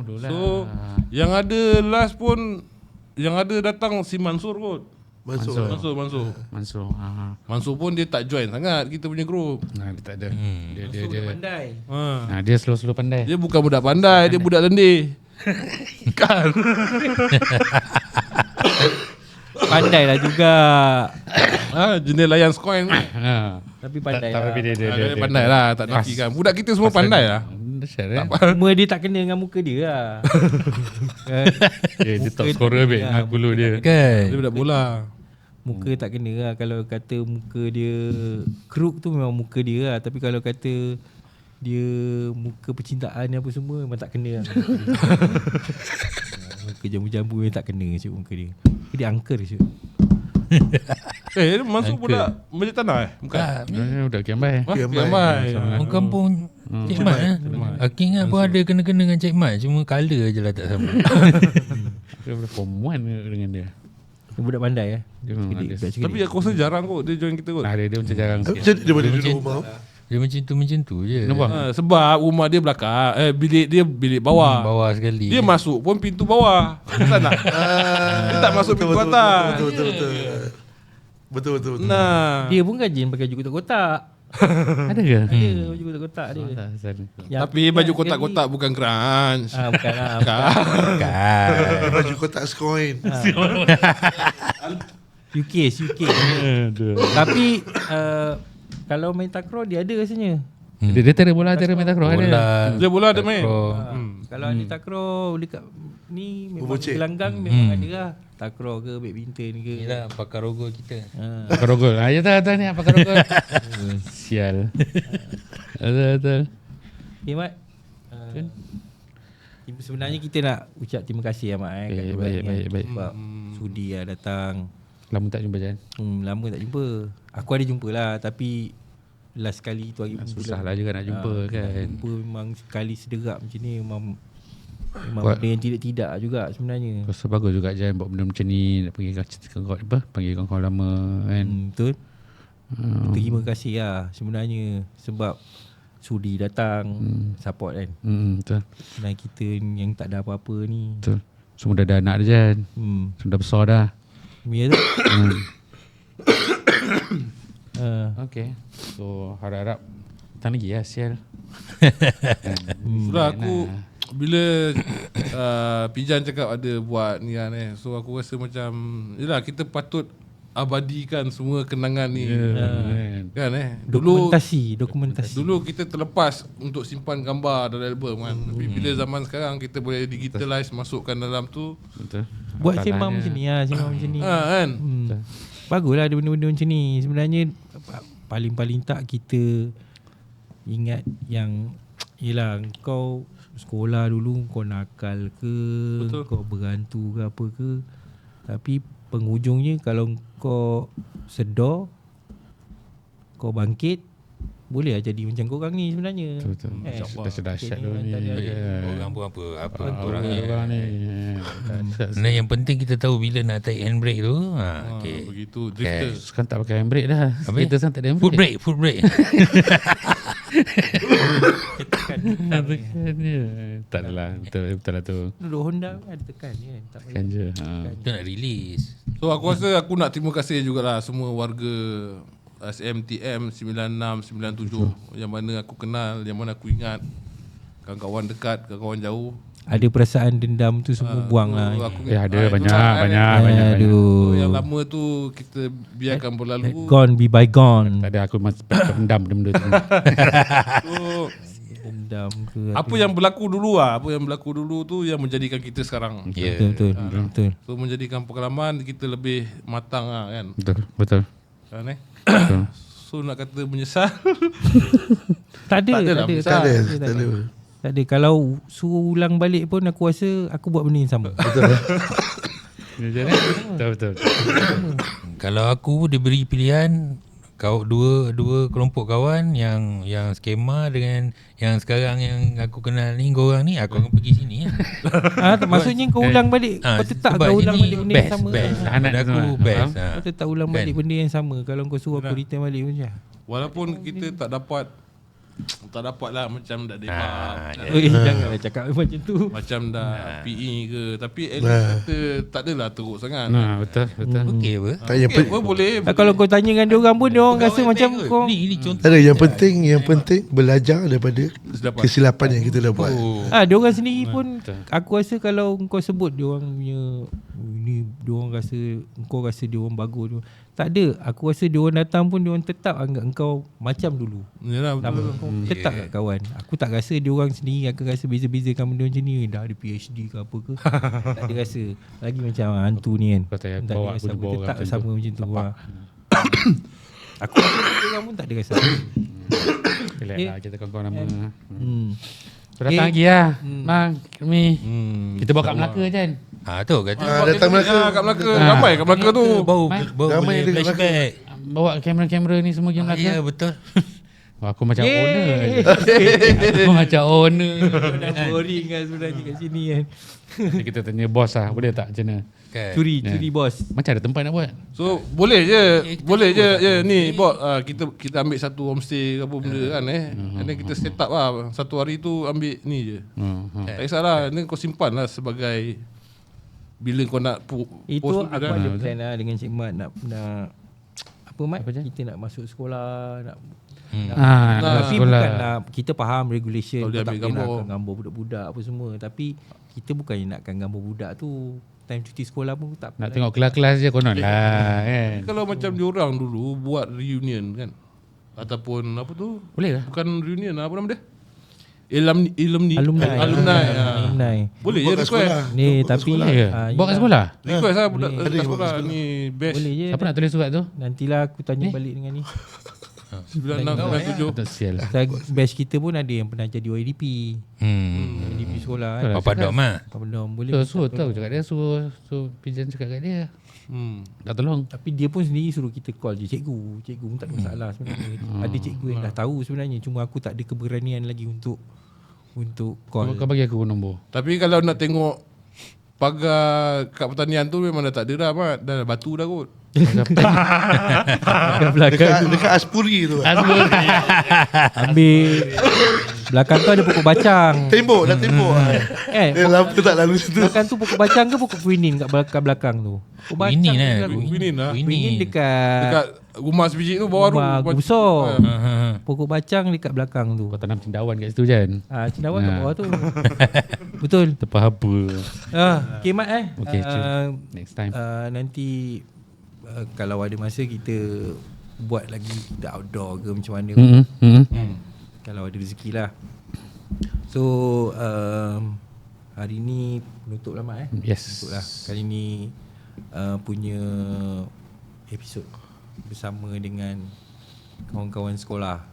Dulu lah. So yang ada last pun, yang ada datang si Mansur kot. Mansur. Mansur. Mansur pun dia tak join sangat kita punya group. Nah, dia tak ada. Dia Pandai. Nah, dia slow-slow pandai. Dia bukan budak pandai, dia budak lendir. Kan? Pandai lah juga. Jenis Lions Coin. Tapi pandai Tapi lah. Dia pandai lah, tak nafikan. Budak kita semua pandai lah. Dahsyat Cuma dia tak kena dengan muka dia lah. Dia top scorer baik dengan dulu dia. Kan? Dia budak bola. Muka tak kena lah. Kalau kata muka dia crook tu memang muka dia lah. Tapi kalau kata dia muka percintaan ni apa semua memang tak kena lah. Muka jambu-jambu memang tak kena cik muka dia. Dia angker cik. Dia masuk budak Majlis Tanah Bukan? Dia udah Kiambai. Kiambai. Orang kampung Cik Mat Aku ingat pun ada kena-kena dengan Cik Mat. Cuma colour je lah tak sama. Dia boleh form 1 dengan dia. Dia budak pandai Dia memang ada. Tapi aku rasa jarang kot dia join kita kot. Nah, dia macam jarang sikit. Macam dia boleh duduk rumah. Dia macam tu je. Kenapa? Sebab rumah dia belakang bilik dia bilik bawah. Bawah sekali. Dia masuk pun pintu bawah. Betul tak? Dia tak masuk pintu atas. Betul. Nah. Dia pun rajin pakai baju kotak-kotak. Ada ke? Ada baju kotak-kotak dia. Tapi baju kotak-kotak bukan grunge. Bukan lah. Kan. Baju kotak skoin. UK. Tapi kalau main takraw dia ada rasanya. Dia tera bola, tera main takraw ada. Bola. Dia bola ada main. Kalau ada takraw dekat ni memang Bocek. gelanggang memang ada lah. Takraw ke badminton ke. Yelah pakar rogo kita. Pakai rogol. Ya tahu ni pakai rogol. Sial. Betul. Okay Mat. Sebenarnya kita nak ucap terima kasih Mat kat Okay, Tuan ni, baik. Sebab sudi lah datang. Lama tak jumpa Jan. Lama tak jumpa. Aku ada jumpa lah tapi last kali tu hari Susah lah juga nak jumpa kan. Jumpa memang sekali sederap macam ni memang Buat- benda yang tidak-tidak juga sebenarnya. Rasa bagus juga Jan buat benda macam ni. Nak panggil panggil kawan-kawan lama kan. Betul. Terima kasih lah sebenarnya sebab sudi datang support kan. Betul. Dan kita yang tak ada apa-apa ni. Betul. Semua dah ada anak dah Jan. Semua dah besar dah. Ya tu. Okay. So harap-harap datang lagi lah sial. Sudah aku bila Pijan cakap ada buat ni kan so aku rasa macam yelah kita patut abadikan semua kenangan ni kan Dokumentasi. Dulu kita terlepas untuk simpan gambar dalam album kan. Tapi bila zaman sekarang kita boleh digitalize masukkan dalam tu. Betul. Buat sembang macam ni lah. Sembang macam ni. Kan? Baguslah ada benda-benda macam ni. Sebenarnya paling-paling tak kita ingat yang yelah kau sekolah dulu kau nakal ke, Betul. kau berantu ke apa ke. Tapi penghujungnya kalau kau sedar, kau bangkit, boleh lah jadi macam korang ni sebenarnya. Betul. Dah dahsyat Okay, tu ni ni. Orang pun apa orang ni. Orang ni. Nah, yang penting kita tahu bila nak take handbrake tu. Okay. Begitu drifter. Sekarang tak pakai handbrake dah. Apa? Kita sekarang tak ada Foot handbrake. brake. Tak adalah. Betul lah tu. Duduk Honda kan ada tekan je kan. Tak payah. Kan je. Kita nak release. So aku rasa aku nak terima kasih jugalah semua warga SMTM 9697 yang mana aku kenal, yang mana aku ingat, kawan-kawan dekat, kawan-kawan jauh. Ada perasaan dendam tu semua buang lah. Aku, Ada itulah, banyak. Aduh. Yang lama tu kita biarkan berlalu. Gone be bygone. Tak ada aku masih pendam benda tu. So, Dendam ke apa yang berlaku dulu apa yang berlaku dulu tu yang menjadikan kita sekarang. Ya. Betul. So menjadikan pengalaman kita lebih matang kan. Betul. Kan Betul. So nak kata menyesal. Tak ada. Tak ada. Tak ada. Kalau suruh ulang balik pun aku rasa aku buat benda yang sama. Betul. Kalau aku diberi pilihan kau dua kelompok kawan yang skema dengan yang sekarang yang aku kenal ni, korang ni aku akan pergi sini Maksudnya kau ulang balik. Kau tetap sebab kau ulang ini balik benda yang sama. best. Anak Pada aku semua. best. Kau tetap ulang balik benda yang sama. Kalau kau suruh aku return balik macam Walaupun kita tak dapat tak dapat lah macam dah depak. Janganlah cakap macam tu. Macam dah PE ke. Tapi at least kata tak adalah teruk sangat. Betul. Okey apa? Tak, yang Okay, boleh. Kalau kau tanya dengan dia orang pun, dia orang rasa macam kau. Ni contoh. ada yang penting belajar daripada kesilapan yang kita dah buat. Dia orang sendiri pun aku rasa kalau kau sebut dia orang punya ni, dia orang rasa kau rasa dia orang bagus. Tak ada. Aku rasa dia orang datang pun dia orang tetap anggap engkau macam dulu. Yalah betul. Kau tetap kat kawan. Aku tak rasa dia orang sendiri akan rasa beza-bezakan benda macam ni. Dah ada PhD ke apa ke. Tak ada rasa. Lagi macam hantu ni kan. Kau tak payah Tak bawa ada aku rasa. jumpa orang Tetap macam sama tu. macam tu. Aku rasa dia orang pun tak ada rasa. Relax lah kita kawan-kawan nama. So Okay. datang lagi lah. Bang, kami. Kita bawa kat Melaka je kan. Tu kata. Datang Melaka. Kat Melaka. Ramai kat Melaka tu. Bau Mai. bau Ramai boleh dia kat flashback. Bawa kamera-kamera ni semua pergi Melaka. Ya betul. Aku macam owner je. Aku macam owner. Dah boring kan sebenarnya kat sini kan. Ni kita tanya bos lah. Boleh tak macam mana? Kan. Curi bos. Macam ada tempat nak buat. So boleh je. Boleh je. Ni bot kita ambil satu homestay ke apa benda kan And then kita set up lah. Satu hari tu ambil ni je. Tak kisahlah. Ni kau simpan lah sebagai bila kau nak Itu post aku kan. ada plan lah dengan Cik Mat nak apa Mat? Apa je? Kita nak masuk sekolah, nak sekolah. tapi bukan nak, kita faham regulation, Kalau dia kau tak ambil boleh gambar. nakkan gambar budak-budak apa semua. Tapi kita bukannya nakkan gambar budak tu time cuti sekolah pun tak Nak tengok kelas-kelas je konon lah kan. Kalau macam diorang dulu buat reunion kan. Ataupun apa tu? Boleh lah. Bukan reunion apa nama dia? Alumni. Alumni. Boleh je Buat kat request. sekolah. Ni tapi Ya ke? Bawa kat sekolah? Request lah budak Boleh. kat Ada sekolah. buat kat Ni best. boleh je. Siapa nak tulis surat tu? Nantilah aku tanya balik dengan ni. 9697. Tak sial. Batch kita pun ada yang pernah jadi YDP. YDP sekolah kan. Bapak dom ah. Apa benda boleh. Suruh tahu cakap dia. Suruh pigeon cakap kat dia. Tak tolong. Tapi dia pun sendiri suruh kita call je cikgu. Cikgu pun tak ada masalah sebenarnya. Ada cikgu yang dah tahu sebenarnya. Cuma aku tak ada keberanian lagi untuk call. Kau bagi aku nombor. Tapi kalau nak tengok pagar kat pertanian tu memang dah tak ada dah Mat. Dah batu dah kot. Dekat belakang Dekat Aspuri tu. ambil belakang tu ada pokok bacang. Tembok dah tembok. Dia lampu tak lalu situ. Belakang tu pokok bacang ke pokok quinin kat belakang tu? Pokok bacang Quinin tu lah. selalu. Quinin lah. Quinin dekat Dekat rumah sebiji tu bawah tu. rumah besar. Ha. Pokok bacang dekat belakang tu. Kau tanam cendawan kat situ kan. Cendawan kat bawah tu. Betul. Tepat apa. Okay Mat Okay, next time. nanti kalau ada masa kita buat lagi kita outdoor ke macam mana. Kalau ada rezeki lah. So hari ni penutup lah Mat Yes. Penutup lah. Kali ni punya episod bersama dengan kawan-kawan sekolah.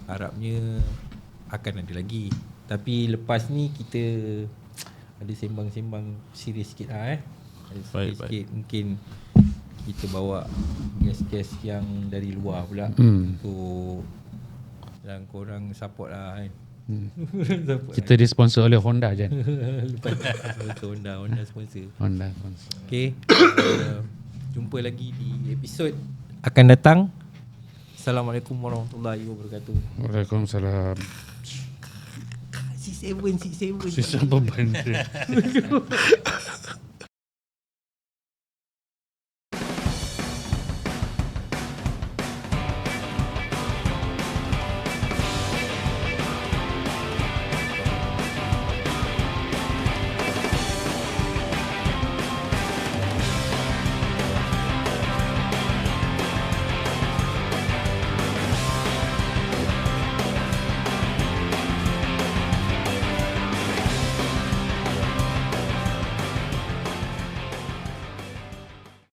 Harapnya akan ada lagi. Tapi lepas ni kita ada sembang-sembang serius sikit lah Ada serius sikit. Mungkin kita bawa guest-guest yang dari luar pula. So dan korang support lah kan. Support Kita disponsor oleh Honda je. lepas sponsor Honda sponsor. Honda sponsor. Okay. Jumpa lagi di episod akan datang. Assalamualaikum warahmatullahi wabarakatuh. Waalaikumsalam. 67 Sisa beban dia.